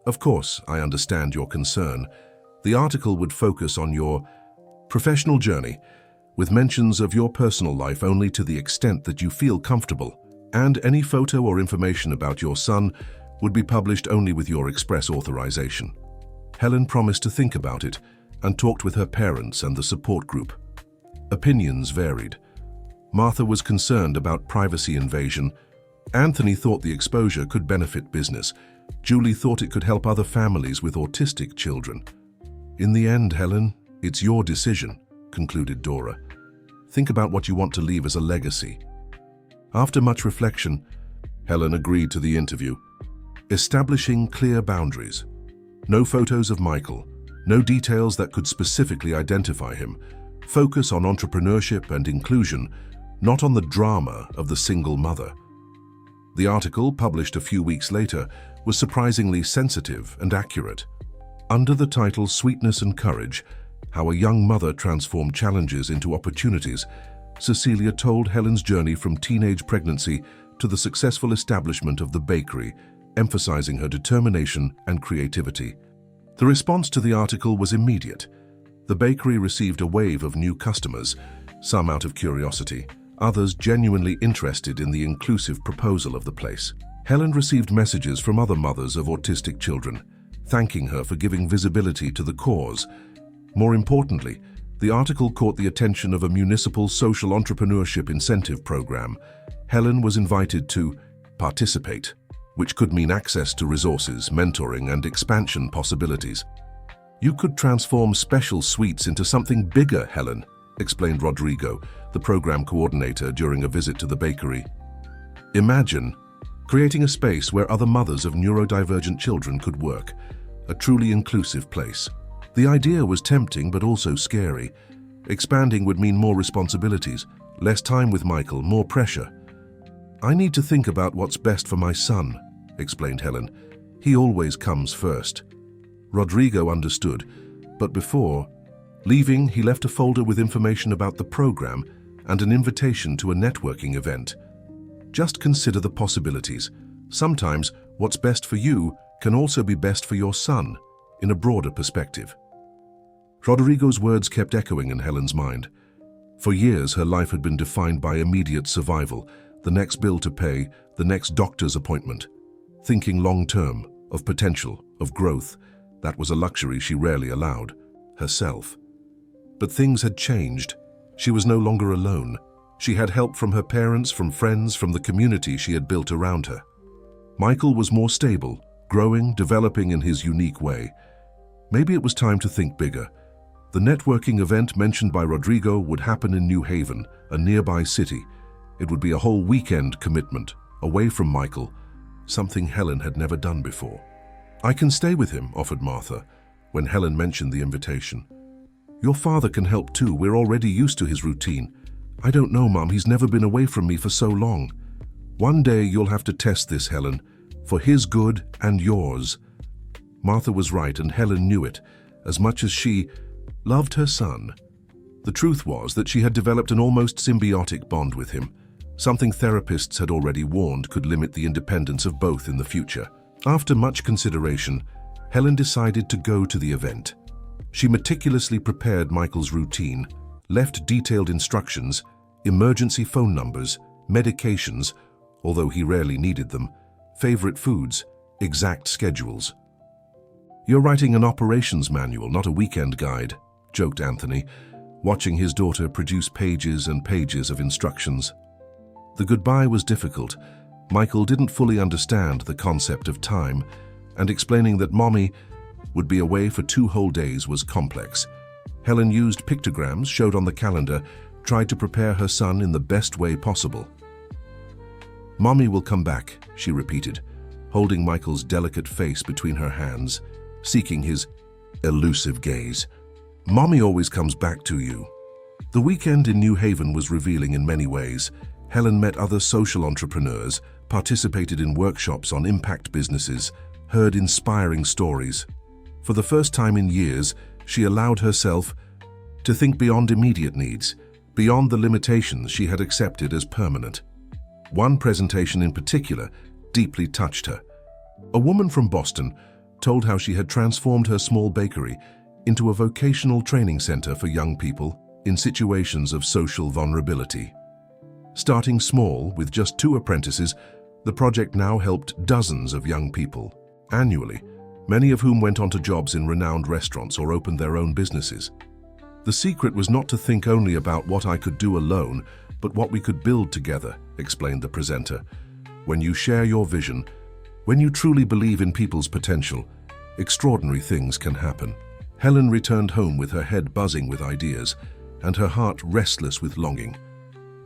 "Of course, I understand your concern. The article would focus on your professional journey, with mentions of your personal life only to the extent that you feel comfortable, and any photo or information about your son would be published only with your express authorization." Helen promised to think about it and talked with her parents and the support group. Opinions varied. Martha was concerned about privacy invasion. Anthony thought the exposure could benefit business. Julie thought it could help other families with autistic children. "In the end, Helen, it's your decision," concluded Dora. "Think about what you want to leave as a legacy." After much reflection, Helen agreed to the interview. Establishing clear boundaries. No photos of Michael, no details that could specifically identify him. Focus on entrepreneurship and inclusion, not on the drama of the single mother. The article, published a few weeks later, was surprisingly sensitive and accurate. Under the title "Sweetness and Courage: How a Young Mother Transformed Challenges into Opportunities," Cecilia told Helen's journey from teenage pregnancy to the successful establishment of the bakery, emphasizing her determination and creativity. The response to the article was immediate. The bakery received a wave of new customers, some out of curiosity, others genuinely interested in the inclusive proposal of the place. Helen received messages from other mothers of autistic children, thanking her for giving visibility to the cause. More importantly, the article caught the attention of a municipal social entrepreneurship incentive program. Helen was invited to participate, which could mean access to resources, mentoring, and expansion possibilities. "You could transform special sweets into something bigger, Helen," explained Rodrigo, the program coordinator, during a visit to the bakery. "Imagine creating a space where other mothers of neurodivergent children could work, a truly inclusive place." The idea was tempting but also scary. Expanding would mean more responsibilities, less time with Michael, more pressure. "I need to think about what's best for my son," explained Helen. "He always comes first." Rodrigo understood, but before leaving, he left a folder with information about the program and an invitation to a networking event. "Just consider the possibilities. Sometimes what's best for you can also be best for your son, in a broader perspective." Rodrigo's words kept echoing in Helen's mind. For years, her life had been defined by immediate survival, the next bill to pay, the next doctor's appointment. Thinking long-term, of potential, of growth, that was a luxury she rarely allowed herself. But things had changed. She was no longer alone. She had help from her parents, from friends, from the community she had built around her. Michael was more stable, growing, developing in his unique way. Maybe it was time to think bigger. The networking event mentioned by Rodrigo would happen in New Haven, a nearby city. It would be a whole weekend commitment, away from Michael, something Helen had never done before. "I can stay with him," offered Martha, when Helen mentioned the invitation. "Your father can help too, we're already used to his routine." "I don't know, Mum, he's never been away from me for so long." "One day you'll have to test this, Helen, for his good and yours." Martha was right, and Helen knew it, as much as she loved her son. The truth was that she had developed an almost symbiotic bond with him, something therapists had already warned could limit the independence of both in the future. After much consideration, Helen decided to go to the event. She meticulously prepared Michael's routine, left detailed instructions, emergency phone numbers, medications, although he rarely needed them, favorite foods, exact schedules. "You're writing an operations manual, not a weekend guide," joked Anthony, watching his daughter produce pages and pages of instructions. The goodbye was difficult. Michael didn't fully understand the concept of time, and explaining that Mommy would be away for 2 whole days was complex. Helen used pictograms showed on the calendar, tried to prepare her son in the best way possible. "Mommy will come back," she repeated, holding Michael's delicate face between her hands, seeking his elusive gaze. "Mommy always comes back to you." The weekend in New Haven was revealing in many ways. Helen met other social entrepreneurs, participated in workshops on impact businesses, heard inspiring stories. For the first time in years, she allowed herself to think beyond immediate needs, beyond the limitations she had accepted as permanent. One presentation in particular deeply touched her. A woman from Boston told how she had transformed her small bakery into a vocational training center for young people in situations of social vulnerability. Starting small, with just 2 apprentices, the project now helped dozens of young people annually, many of whom went on to jobs in renowned restaurants or opened their own businesses. The secret was not to think only about what I could do alone, but what we could build together, explained the presenter. When you share your vision, when you truly believe in people's potential, extraordinary things can happen. Helen returned home with her head buzzing with ideas and her heart restless with longing.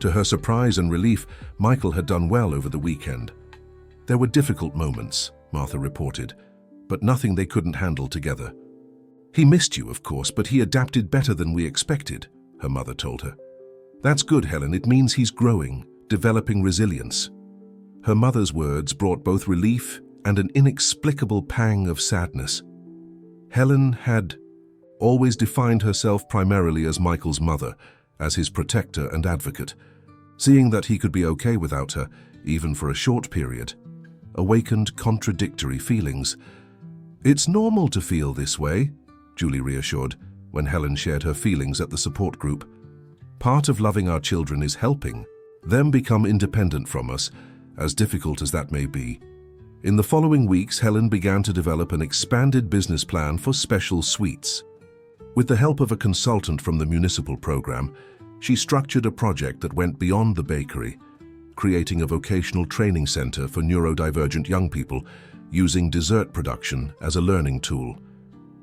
To her surprise and relief, Michael had done well over the weekend. There were difficult moments, Martha reported, but nothing they couldn't handle together. He missed you, of course, but he adapted better than we expected, her mother told her. That's good, Helen. It means he's growing, developing resilience. Her mother's words brought both relief and an inexplicable pang of sadness. Helen had always defined herself primarily as Michael's mother, as his protector and advocate. Seeing that he could be okay without her, even for a short period, awakened contradictory feelings. It's normal to feel this way, Julie reassured, when Helen shared her feelings at the support group. Part of loving our children is helping them become independent from us, as difficult as that may be. In the following weeks, Helen began to develop an expanded business plan for special sweets. With the help of a consultant from the municipal program, she structured a project that went beyond the bakery, creating a vocational training center for neurodivergent young people using dessert production as a learning tool.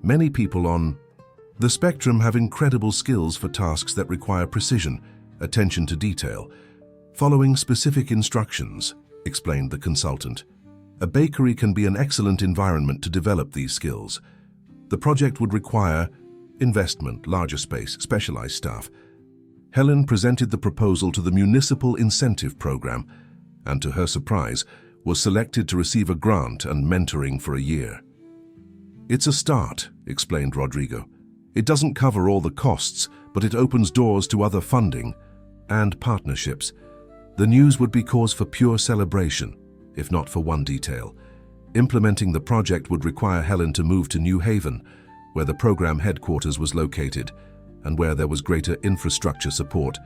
Many people on the spectrum have incredible skills for tasks that require precision, attention to detail, following specific instructions, explained the consultant. A bakery can be an excellent environment to develop these skills. The project would require investment, larger space, specialized staff. Helen presented the proposal to the Municipal Incentive Program and, to her surprise, was selected to receive a grant and mentoring for a year. It's a start, explained Rodrigo. It doesn't cover all the costs, but it opens doors to other funding and partnerships. The news would be cause for pure celebration, if not for one detail. Implementing the project would require Helen to move to New Haven, where the program headquarters was located, and where there was greater infrastructure support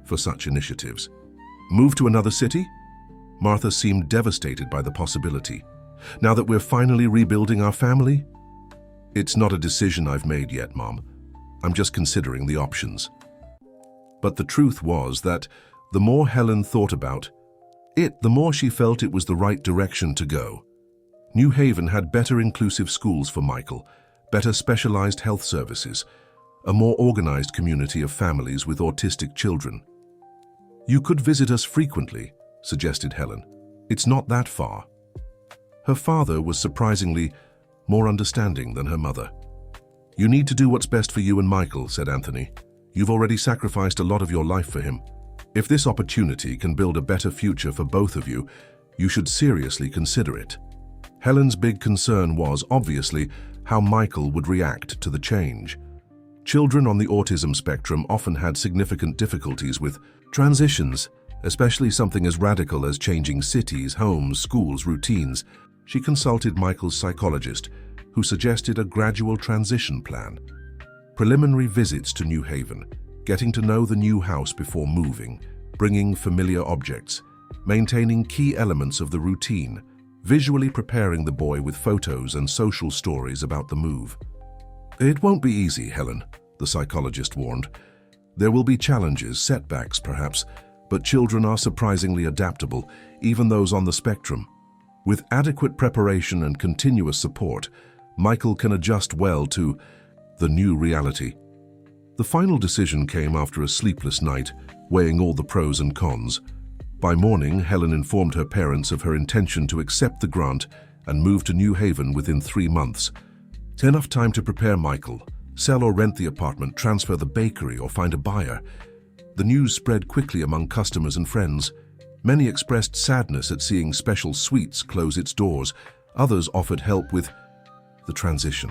for such initiatives. Move to another city? Martha seemed devastated by the possibility. Now that we're finally rebuilding our family? It's not a decision I've made yet, Mom. I'm just considering the options. But the truth was that the more Helen thought about it, the more she felt it was the right direction to go. New Haven had better inclusive schools for Michael, better specialized health services, a more organized community of families with autistic children. You could visit us frequently, suggested Helen. It's not that far. Her father was surprisingly more understanding than her mother. You need to do what's best for you and Michael, said Anthony. You've already sacrificed a lot of your life for him. If this opportunity can build a better future for both of you, you should seriously consider it. Helen's big concern was, obviously, how Michael would react to the change. Children on the autism spectrum often had significant difficulties with transitions, especially something as radical as changing cities, homes, schools, routines. She consulted Michael's psychologist, who suggested a gradual transition plan. Preliminary visits to New Haven, getting to know the new house before moving, bringing familiar objects, maintaining key elements of the routine, visually preparing the boy with photos and social stories about the move. It won't be easy, Helen, the psychologist warned. There will be challenges, setbacks perhaps, but children are surprisingly adaptable, even those on the spectrum. With adequate preparation and continuous support, Michael can adjust well to the new reality. The final decision came after a sleepless night, weighing all the pros and cons. By morning, Helen informed her parents of her intention to accept the grant and move to New Haven within 3 months. Enough time to prepare Michael, sell or rent the apartment, transfer the bakery, or find a buyer. The news spread quickly among customers and friends. Many expressed sadness at seeing Special Sweets close its doors. Others offered help with the transition.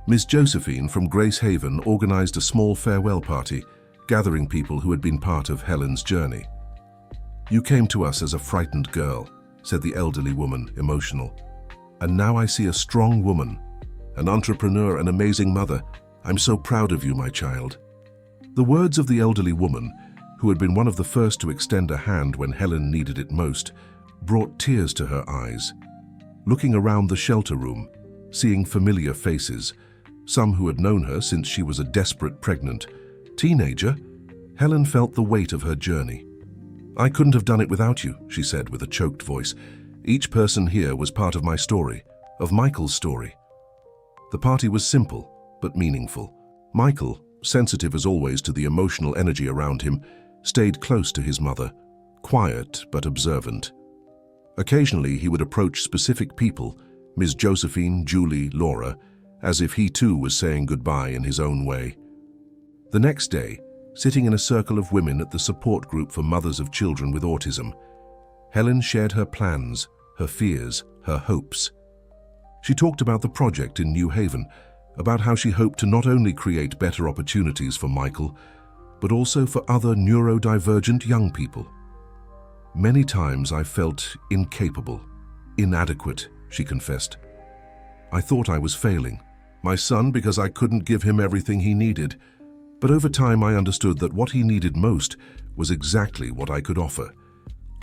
Miss Josephine from Grace Haven organized a small farewell party, gathering people who had been part of Helen's journey. "You came to us as a frightened girl," said the elderly woman, emotional. "And now I see a strong woman, an entrepreneur, an amazing mother. I'm so proud of you, my child." The words of the elderly woman, who had been one of the first to extend a hand when Helen needed it most, brought tears to her eyes. Looking around the shelter room, seeing familiar faces, some who had known her since she was a desperate pregnant teenager, Helen felt the weight of her journey. "I couldn't have done it without you," she said with a choked voice. "Each person here was part of my story, of Michael's story." The party was simple, but meaningful. Michael, sensitive as always to the emotional energy around him, stayed close to his mother, quiet but observant. Occasionally he would approach specific people, Ms. Josephine, Julie, Laura, as if he too was saying goodbye in his own way. The next day, sitting in a circle of women at the support group for mothers of children with autism, Helen shared her plans, her fears, her hopes. She talked about the project in New Haven, about how she hoped to not only create better opportunities for Michael, but also for other neurodivergent young people. "Many times I felt incapable, inadequate," she confessed. "I thought I was failing my son because I couldn't give him everything he needed. But over time I understood that what he needed most was exactly what I could offer.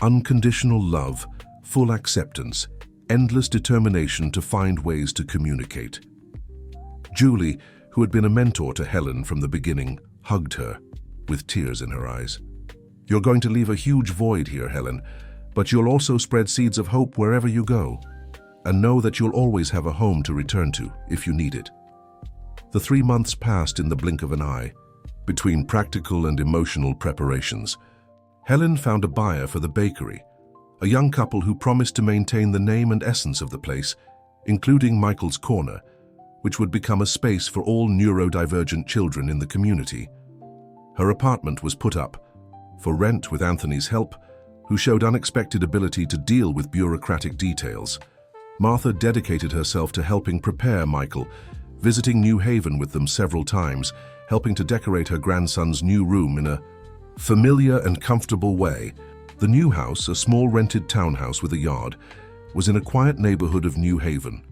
Unconditional love, full acceptance, endless determination to find ways to communicate." Julie, who had been a mentor to Helen from the beginning, hugged her, with tears in her eyes. "You're going to leave a huge void here, Helen, but you'll also spread seeds of hope wherever you go. And know that you'll always have a home to return to if you need it." The 3 months passed in the blink of an eye. Between practical and emotional preparations, Helen found a buyer for the bakery, a young couple who promised to maintain the name and essence of the place, including Michael's Corner, which would become a space for all neurodivergent children in the community. Her apartment was put up, for rent with Anthony's help, who showed unexpected ability to deal with bureaucratic details. Martha dedicated herself to helping prepare Michael, visiting New Haven with them several times, helping to decorate her grandson's new room in a familiar and comfortable way. The new house, a small rented townhouse with a yard, was in a quiet neighborhood of New Haven,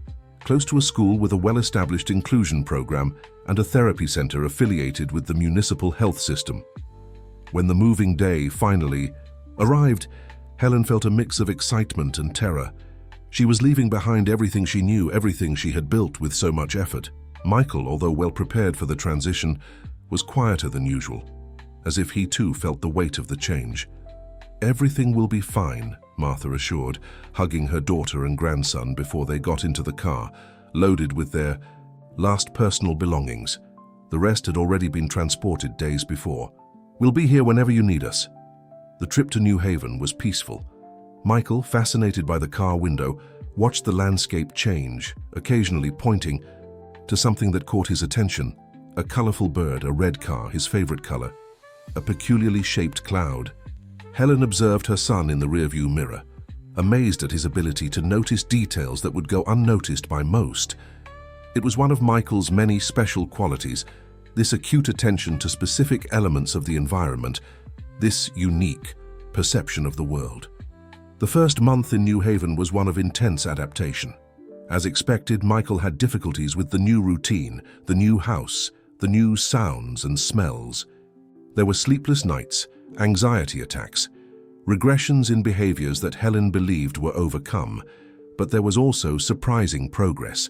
close to a school with a well-established inclusion program and a therapy center affiliated with the municipal health system. When the moving day finally arrived, Helen felt a mix of excitement and terror. She was leaving behind everything she knew, everything she had built with so much effort. Michael, although well prepared for the transition, was quieter than usual, as if he too felt the weight of the change. "Everything will be fine," Martha assured, hugging her daughter and grandson before they got into the car, loaded with their last personal belongings. The rest had already been transported days before. "We'll be here whenever you need us." The trip to New Haven was peaceful. Michael, fascinated by the car window, watched the landscape change, occasionally pointing to something that caught his attention: a colorful bird, a red car, his favorite color, a peculiarly shaped cloud. Helen observed her son in the rearview mirror, amazed at his ability to notice details that would go unnoticed by most. It was one of Michael's many special qualities, this acute attention to specific elements of the environment, this unique perception of the world. The first month in New Haven was one of intense adaptation. As expected, Michael had difficulties with the new routine, the new house, the new sounds and smells. There were sleepless nights, anxiety attacks, regressions in behaviors that Helen believed were overcome, but there was also surprising progress.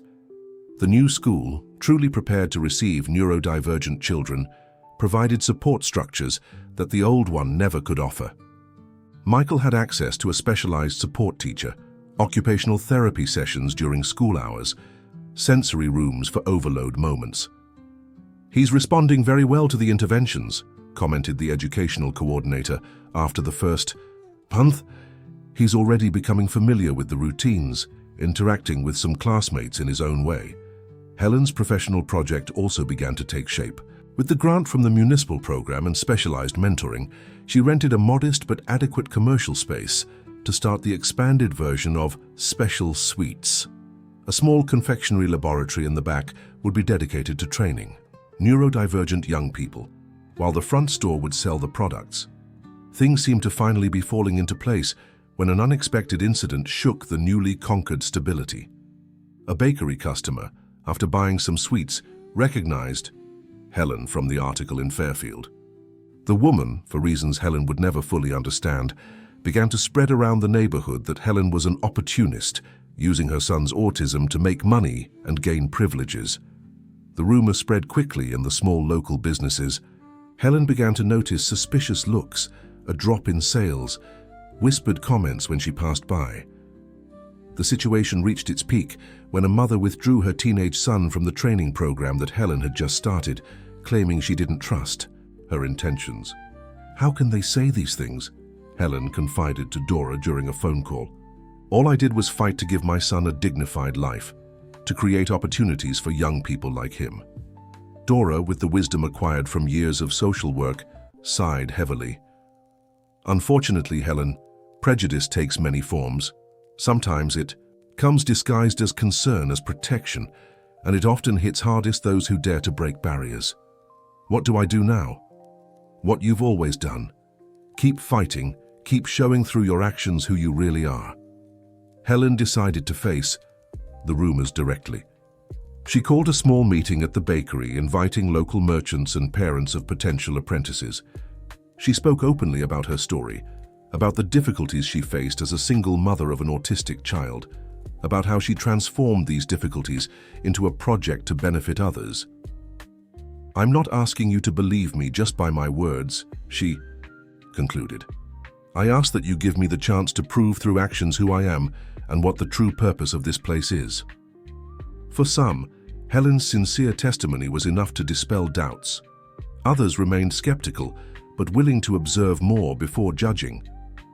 The new school, truly prepared to receive neurodivergent children, provided support structures that the old one never could offer. Michael had access to a specialized support teacher, occupational therapy sessions during school hours, sensory rooms for overload moments. "He's responding very well to the interventions," commented the educational coordinator after the first month. "He's already becoming familiar with the routines, interacting with some classmates in his own way." Helen's professional project also began to take shape. With the grant from the municipal program and specialized mentoring, she rented a modest but adequate commercial space to start the expanded version of Special Sweets. A small confectionery laboratory in the back would be dedicated to training neurodivergent young people, while the front store would sell the products. Things seemed to finally be falling into place when an unexpected incident shook the newly conquered stability. A bakery customer, after buying some sweets, recognized Helen from the article in Fairfield. The woman, for reasons Helen would never fully understand, began to spread around the neighborhood that Helen was an opportunist, using her son's autism to make money and gain privileges. The rumor spread quickly in the small local businesses. Helen began to notice suspicious looks, a drop in sales, whispered comments when she passed by. The situation reached its peak when a mother withdrew her teenage son from the training program that Helen had just started, claiming she didn't trust her intentions. "How can they say these things?" Helen confided to Dora during a phone call. "All I did was fight to give my son a dignified life, to create opportunities for young people like him." Dora, with the wisdom acquired from years of social work, sighed heavily. "Unfortunately, Helen, prejudice takes many forms. Sometimes it comes disguised as concern, as protection, and it often hits hardest those who dare to break barriers. What do I do now? What you've always done. Keep fighting, keep showing through your actions who you really are." Helen decided to face the rumors directly. She called a small meeting at the bakery, inviting local merchants and parents of potential apprentices. She spoke openly about her story, about the difficulties she faced as a single mother of an autistic child, about how she transformed these difficulties into a project to benefit others. "I'm not asking you to believe me just by my words," she concluded. "I ask that you give me the chance to prove through actions who I am and what the true purpose of this place is." For some, Helen's sincere testimony was enough to dispel doubts. Others remained skeptical, but willing to observe more before judging.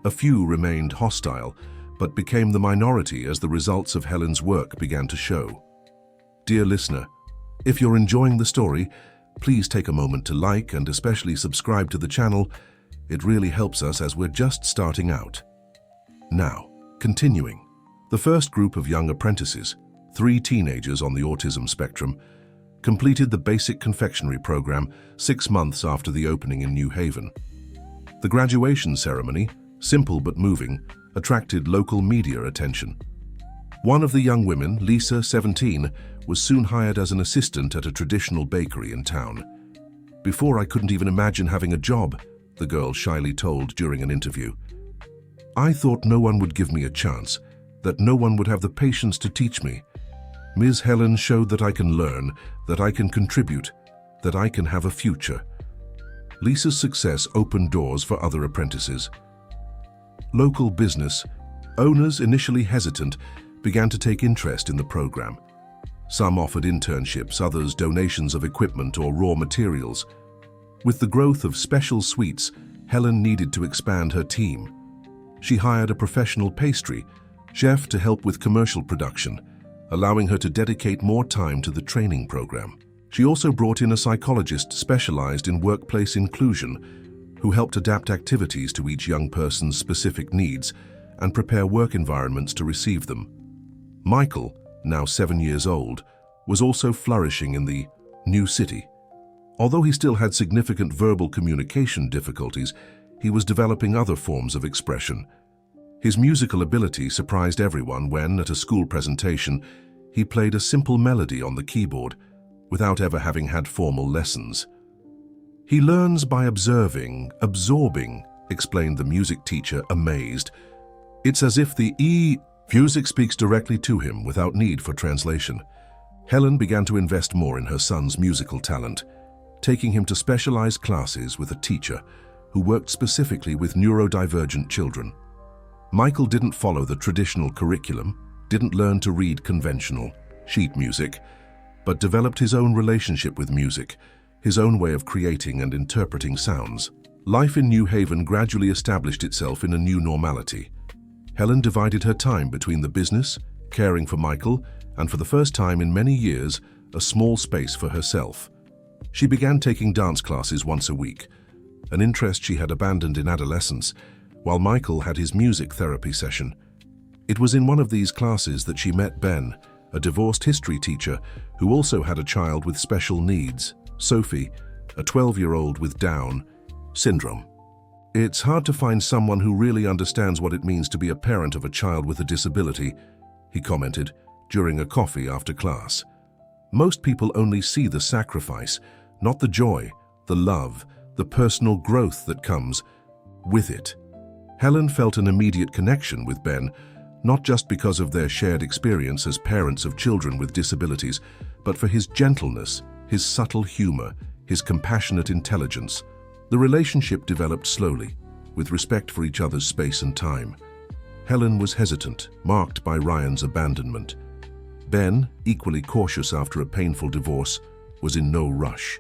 A few remained hostile, but became the minority as the results of Helen's work began to show. Dear listener, if you're enjoying the story, please take a moment to like and especially subscribe to the channel. It really helps us as we're just starting out. Now, continuing. The first group of young apprentices, 3 teenagers on the autism spectrum, completed the basic confectionery program 6 months after the opening in New Haven. The graduation ceremony, simple but moving, attracted local media attention. One of the young women, Lisa, 17, was soon hired as an assistant at a traditional bakery in town. "Before, I couldn't even imagine having a job," the girl shyly told during an interview. "I thought no one would give me a chance, that no one would have the patience to teach me. Ms. Helen showed that I can learn, that I can contribute, that I can have a future." Lisa's success opened doors for other apprentices. Local business owners, initially hesitant, began to take interest in the program. Some offered internships, others donations of equipment or raw materials. With the growth of Special Sweets, Helen needed to expand her team. She hired a professional pastry chef to help with commercial production, allowing her to dedicate more time to the training program. She also brought in a psychologist specialized in workplace inclusion, who helped adapt activities to each young person's specific needs and prepare work environments to receive them. Michael, now 7 years old, was also flourishing in the new city. Although he still had significant verbal communication difficulties, he was developing other forms of expression. His musical ability surprised everyone when, at a school presentation, he played a simple melody on the keyboard without ever having had formal lessons. "He learns by observing, absorbing," explained the music teacher, amazed. "It's as if the music speaks directly to him without need for translation." Helen began to invest more in her son's musical talent, taking him to specialized classes with a teacher who worked specifically with neurodivergent children. Michael didn't follow the traditional curriculum, didn't learn to read conventional sheet music, but developed his own relationship with music, his own way of creating and interpreting sounds. Life in New Haven gradually established itself in a new normality. Helen divided her time between the business, caring for Michael, and for the first time in many years, a small space for herself. She began taking dance classes once a week, an interest she had abandoned in adolescence, while Michael had his music therapy session. It was in one of these classes that she met Ben, a divorced history teacher who also had a child with special needs, Sophie, a 12-year-old with Down syndrome. "It's hard to find someone who really understands what it means to be a parent of a child with a disability," he commented during a coffee after class. "Most people only see the sacrifice, not the joy, the love, the personal growth that comes with it." Helen felt an immediate connection with Ben, not just because of their shared experience as parents of children with disabilities, but for his gentleness, his subtle humor, his compassionate intelligence. The relationship developed slowly, with respect for each other's space and time. Helen was hesitant, marked by Ryan's abandonment. Ben, equally cautious after a painful divorce, was in no rush.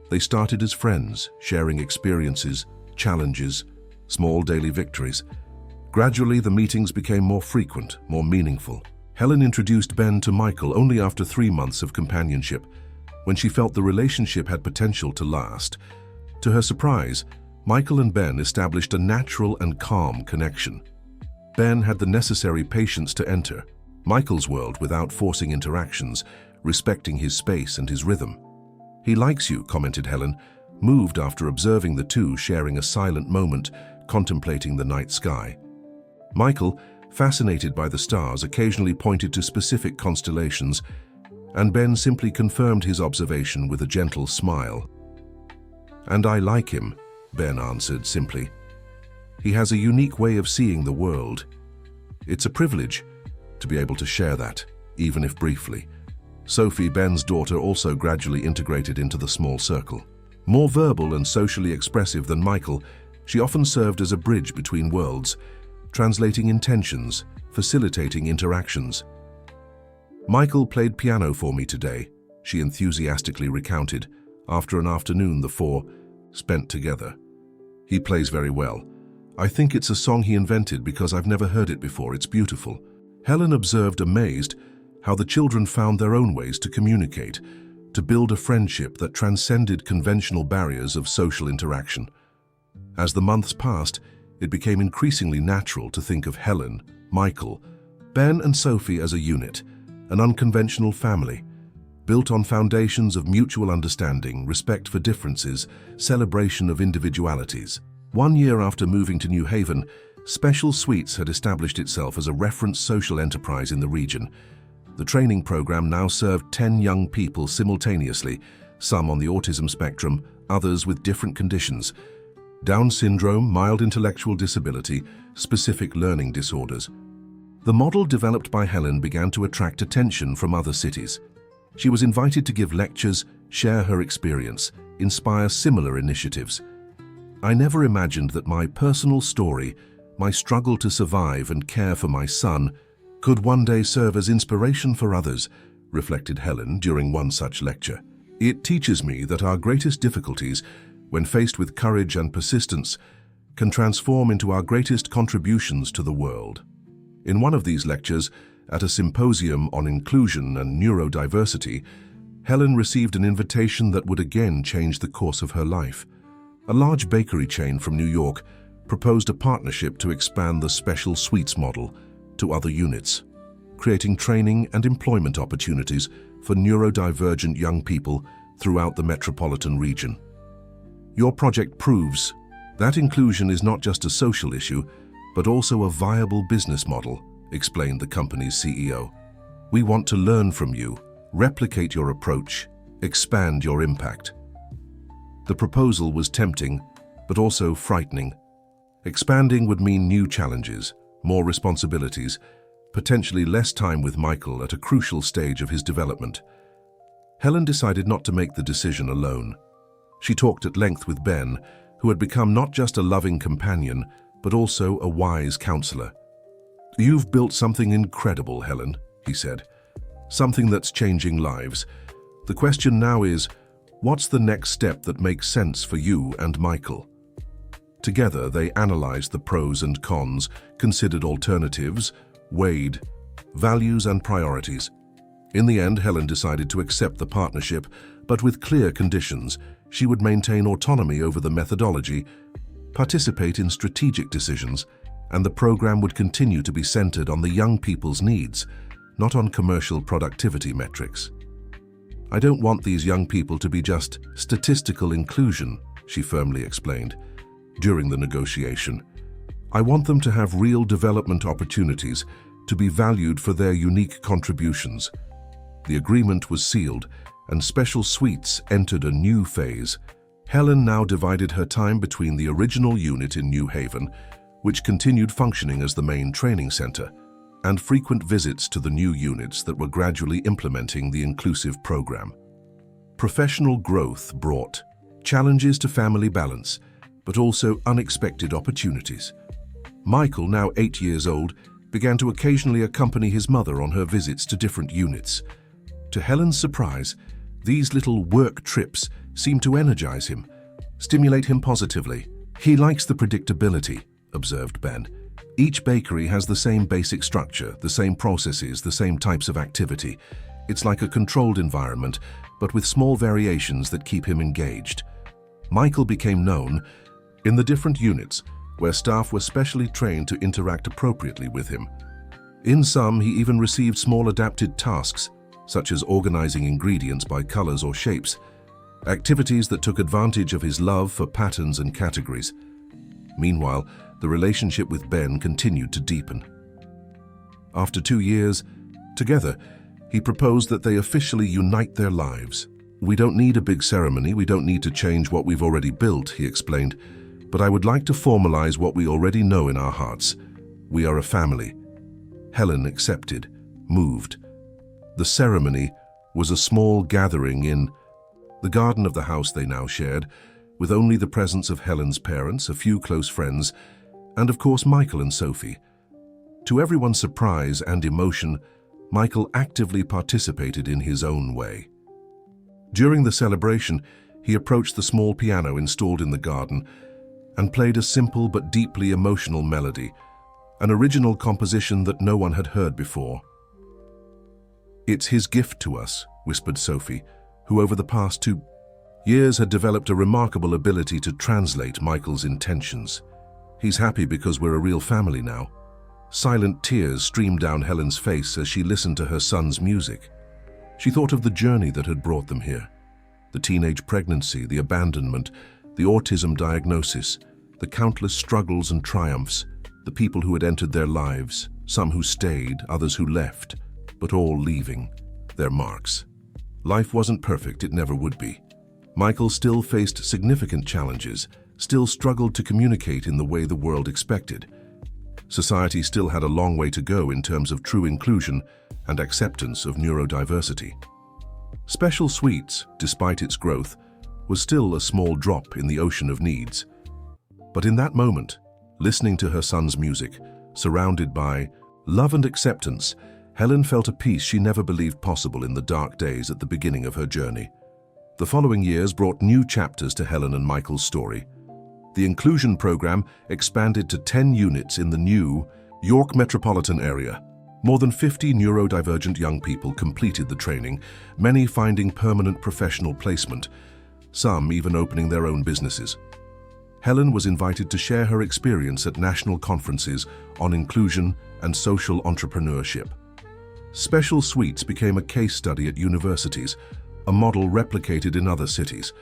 They started as friends, sharing experiences, challenges, small daily victories. Gradually, the meetings became more frequent, more meaningful. Helen introduced Ben to Michael only after 3 months of companionship, when she felt the relationship had potential to last. To her surprise, Michael and Ben established a natural and calm connection. Ben had the necessary patience to enter Michael's world without forcing interactions, respecting his space and his rhythm. "He likes you," commented Helen, moved after observing the two sharing a silent moment, contemplating the night sky. Michael, fascinated by the stars, occasionally pointed to specific constellations, and Ben simply confirmed his observation with a gentle smile. "And I like him," Ben answered simply. "He has a unique way of seeing the world. It's a privilege to be able to share that, even if briefly." Sophie, Ben's daughter, also gradually integrated into the small circle. More verbal and socially expressive than Michael, she often served as a bridge between worlds, translating intentions, facilitating interactions. "Michael played piano for me today," she enthusiastically recounted, after an afternoon the four spent together. "He plays very well. I think it's a song he invented because I've never heard it before. It's beautiful." Helen observed, amazed, how the children found their own ways to communicate, to build a friendship that transcended conventional barriers of social interaction. As the months passed, it became increasingly natural to think of Helen, Michael, Ben and Sophie as a unit, an unconventional family, built on foundations of mutual understanding, respect for differences, celebration of individualities. 1 year after moving to New Haven, Special Suites had established itself as a reference social enterprise in the region. The training program now served 10 young people simultaneously, some on the autism spectrum, others with different conditions: Down syndrome, mild intellectual disability, specific learning disorders. The model developed by Helen began to attract attention from other cities. She was invited to give lectures, share her experience, inspire similar initiatives. "I never imagined that my personal story, my struggle to survive and care for my son, could one day serve as inspiration for others," reflected Helen during one such lecture. "It teaches me that our greatest difficulties, when faced with courage and persistence, can transform into our greatest contributions to the world." In one of these lectures, at a symposium on inclusion and neurodiversity, Helen received an invitation that would again change the course of her life. A large bakery chain from New York proposed a partnership to expand the Special Suites model to other units, creating training and employment opportunities for neurodivergent young people throughout the metropolitan region. "Your project proves that inclusion is not just a social issue, but also a viable business model," explained the company's CEO. "We want to learn from you, replicate your approach, expand your impact." The proposal was tempting, but also frightening. Expanding would mean new challenges, more responsibilities, potentially less time with Michael at a crucial stage of his development. Helen decided not to make the decision alone. She talked at length with Ben, who had become not just a loving companion, but also a wise counselor. "You've built something incredible, Helen," he said. "Something that's changing lives. The question now is, what's the next step that makes sense for you and Michael?" Together, they analyzed the pros and cons, considered alternatives, weighed values and priorities. In the end, Helen decided to accept the partnership, but with clear conditions. She would maintain autonomy over the methodology, participate in strategic decisions, and the program would continue to be centered on the young people's needs, not on commercial productivity metrics. "I don't want these young people to be just statistical inclusion," she firmly explained during the negotiation. "I want them to have real development opportunities, to be valued for their unique contributions." The agreement was sealed, and Special Suites entered a new phase. Helen now divided her time between the original unit in New Haven, which continued functioning as the main training center, and frequent visits to the new units that were gradually implementing the inclusive program. Professional growth brought challenges to family balance, but also unexpected opportunities. Michael, now 8 years old, began to occasionally accompany his mother on her visits to different units. To Helen's surprise, these little work trips seemed to energize him, stimulate him positively. "He likes the predictability," observed Ben. "Each bakery has the same basic structure, the same processes, the same types of activity. It's like a controlled environment, but with small variations that keep him engaged." Michael became known in the different units, where staff were specially trained to interact appropriately with him. In some, he even received small adapted tasks, such as organizing ingredients by colors or shapes, activities that took advantage of his love for patterns and categories. Meanwhile, the relationship with Ben continued to deepen. After 2 years together, he proposed that they officially unite their lives. "We don't need a big ceremony, we don't need to change what we've already built," he explained, "but I would like to formalize what we already know in our hearts. We are a family." Helen accepted, moved. The ceremony was a small gathering in the garden of the house they now shared, with only the presence of Helen's parents, a few close friends, and of course Michael and Sophie. To everyone's surprise and emotion, Michael actively participated in his own way. During the celebration, he approached the small piano installed in the garden and played a simple but deeply emotional melody, an original composition that no one had heard before. "It's his gift to us," whispered Sophie, who over the past 2 years had developed a remarkable ability to translate Michael's intentions. "He's happy because we're a real family now." Silent tears streamed down Helen's face as she listened to her son's music. She thought of the journey that had brought them here. The teenage pregnancy, the abandonment, the autism diagnosis, the countless struggles and triumphs, the people who had entered their lives, some who stayed, others who left, but all leaving their marks. Life wasn't perfect, it never would be. Michael still faced significant challenges, still struggled to communicate in the way the world expected. Society still had a long way to go in terms of true inclusion and acceptance of neurodiversity. Special Suites, despite its growth, was still a small drop in the ocean of needs. But in that moment, listening to her son's music, surrounded by love and acceptance, Helen felt a peace she never believed possible in the dark days at the beginning of her journey. The following years brought new chapters to Helen and Michael's story. The inclusion program expanded to 10 units in the new York metropolitan area. More than 50 neurodivergent young people completed the training, many finding permanent professional placement, some even opening their own businesses. Helen was invited to share her experience at national conferences on inclusion and social entrepreneurship. Special Suites became a case study at universities, a model replicated in other cities.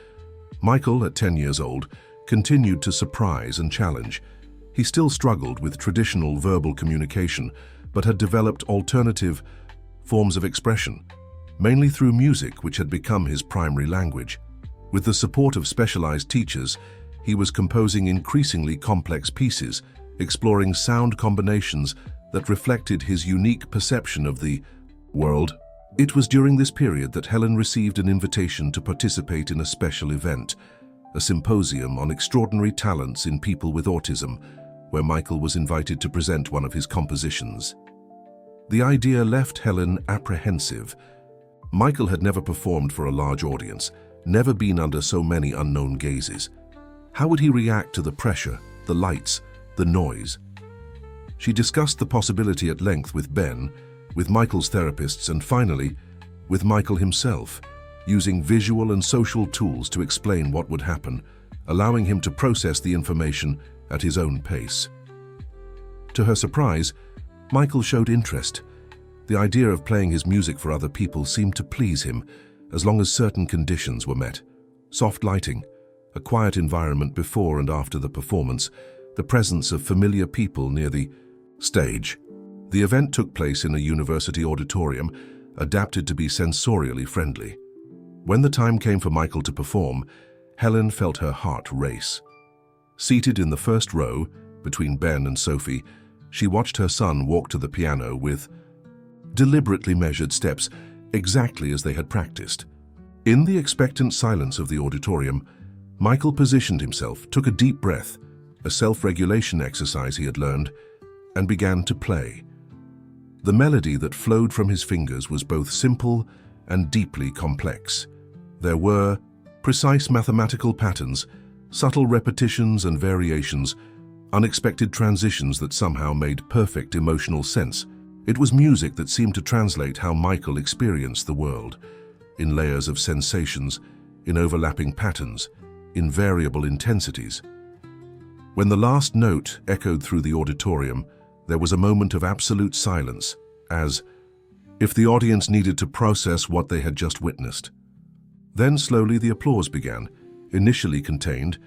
Michael, at 10 years old, continued to surprise and challenge. He still struggled with traditional verbal communication, but had developed alternative forms of expression, mainly through music, which had become his primary language. With the support of specialized teachers, he was composing increasingly complex pieces, exploring sound combinations that reflected his unique perception of the world. It was during this period that Helen received an invitation to participate in a special event, a symposium on extraordinary talents in people with autism, where Michael was invited to present one of his compositions. The idea left Helen apprehensive. Michael had never performed for a large audience, never been under so many unknown gazes. How would he react to the pressure, the lights, the noise? She discussed the possibility at length with Ben, with Michael's therapists, and finally, with Michael himself. using visual and social tools to explain what would happen, allowing him to process the information at his own pace. To her surprise, Michael showed interest. The idea of playing his music for other people seemed to please him, as long as certain conditions were met. Soft lighting, a quiet environment before and after the performance, the presence of familiar people near the stage. The event took place in a university auditorium, adapted to be sensorially friendly. When the time came for Michael to perform, Helen felt her heart race. Seated in the first row, between Ben and Sophie, she watched her son walk to the piano with deliberately measured steps, exactly as they had practiced. In the expectant silence of the auditorium, Michael positioned himself, took a deep breath, a self-regulation exercise he had learned, and began to play. The melody that flowed from his fingers was both simple and deeply complex. There were precise mathematical patterns, subtle repetitions and variations, unexpected transitions that somehow made perfect emotional sense. It was music that seemed to translate how Michael experienced the world, in layers of sensations, in overlapping patterns, in variable intensities. When the last note echoed through the auditorium, there was a moment of absolute silence, as if the audience needed to process what they had just witnessed. Then slowly the applause began, initially contained.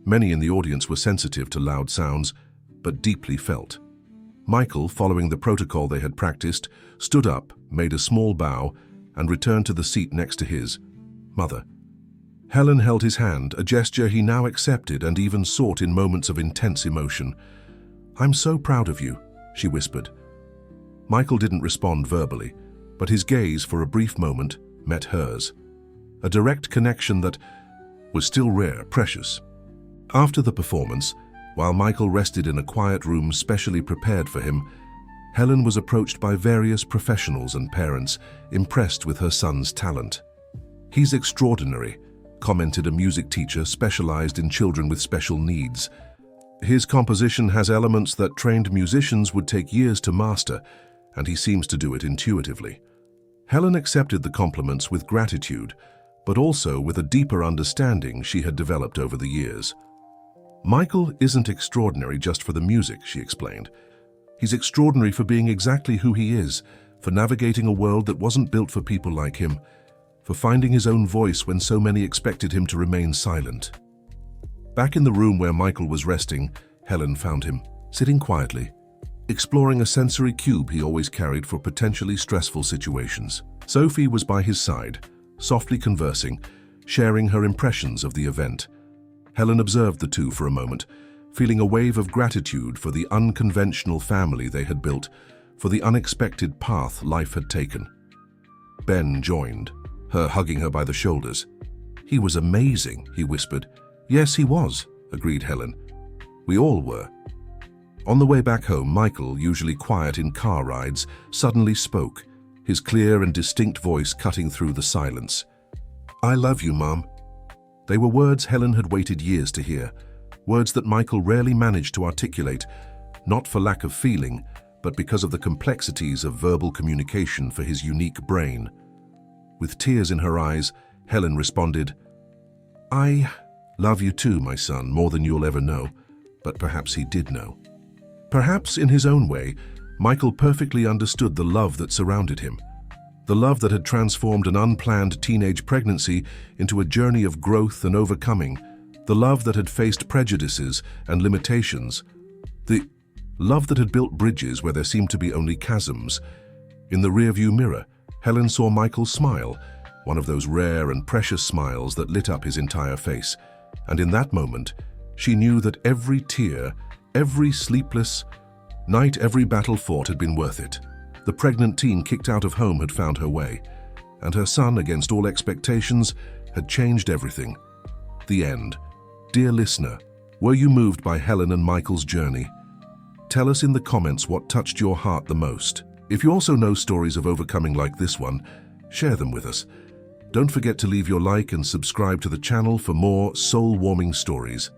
Many in the audience were sensitive to loud sounds, but deeply felt. Michael, following the protocol they had practiced, stood up, made a small bow, and returned to the seat next to his mother. Helen held his hand, a gesture he now accepted and even sought in moments of intense emotion. "I'm so proud of you," she whispered. Michael didn't respond verbally, but his gaze for a brief moment met hers. A direct connection that was still rare, precious. After the performance, while Michael rested in a quiet room specially prepared for him, Helen was approached by various professionals and parents impressed with her son's talent. "He's extraordinary," commented a music teacher specialized in children with special needs. "His composition has elements that trained musicians would take years to master, and he seems to do it intuitively." Helen accepted the compliments with gratitude, but also with a deeper understanding she had developed over the years. "Michael isn't extraordinary just for the music," she explained. "He's extraordinary for being exactly who he is, for navigating a world that wasn't built for people like him, for finding his own voice when so many expected him to remain silent." Back in the room where Michael was resting, Helen found him, sitting quietly, exploring a sensory cube he always carried for potentially stressful situations. Sophie was by his side, softly conversing, sharing her impressions of the event. Helen observed the two for a moment, feeling a wave of gratitude for the unconventional family they had built, for the unexpected path life had taken. Ben joined, her hugging her by the shoulders. "He was amazing," he whispered. "Yes, he was," agreed Helen. "We all were." On the way back home, Michael, usually quiet in car rides, suddenly spoke, his clear and distinct voice cutting through the silence. "I love you, Mom." They were words Helen had waited years to hear, words that Michael rarely managed to articulate, not for lack of feeling, but because of the complexities of verbal communication for his unique brain. With tears in her eyes, Helen responded, "I love you too, my son, more than you'll ever know," but perhaps he did know. Perhaps in his own way, Michael perfectly understood the love that surrounded him. The love that had transformed an unplanned teenage pregnancy into a journey of growth and overcoming. The love that had faced prejudices and limitations. The love that had built bridges where there seemed to be only chasms. In the rearview mirror, Helen saw Michael smile, one of those rare and precious smiles that lit up his entire face. And in that moment, she knew that every tear, every sleepless night, every battle fought had been worth it. The pregnant teen kicked out of home had found her way, and her son, against all expectations, had changed everything. The end. Dear listener, were you moved by Helen and Michael's journey? Tell us in the comments what touched your heart the most. If you also know stories of overcoming like this one, share them with us. Don't forget to leave your like and subscribe to the channel for more soul-warming stories.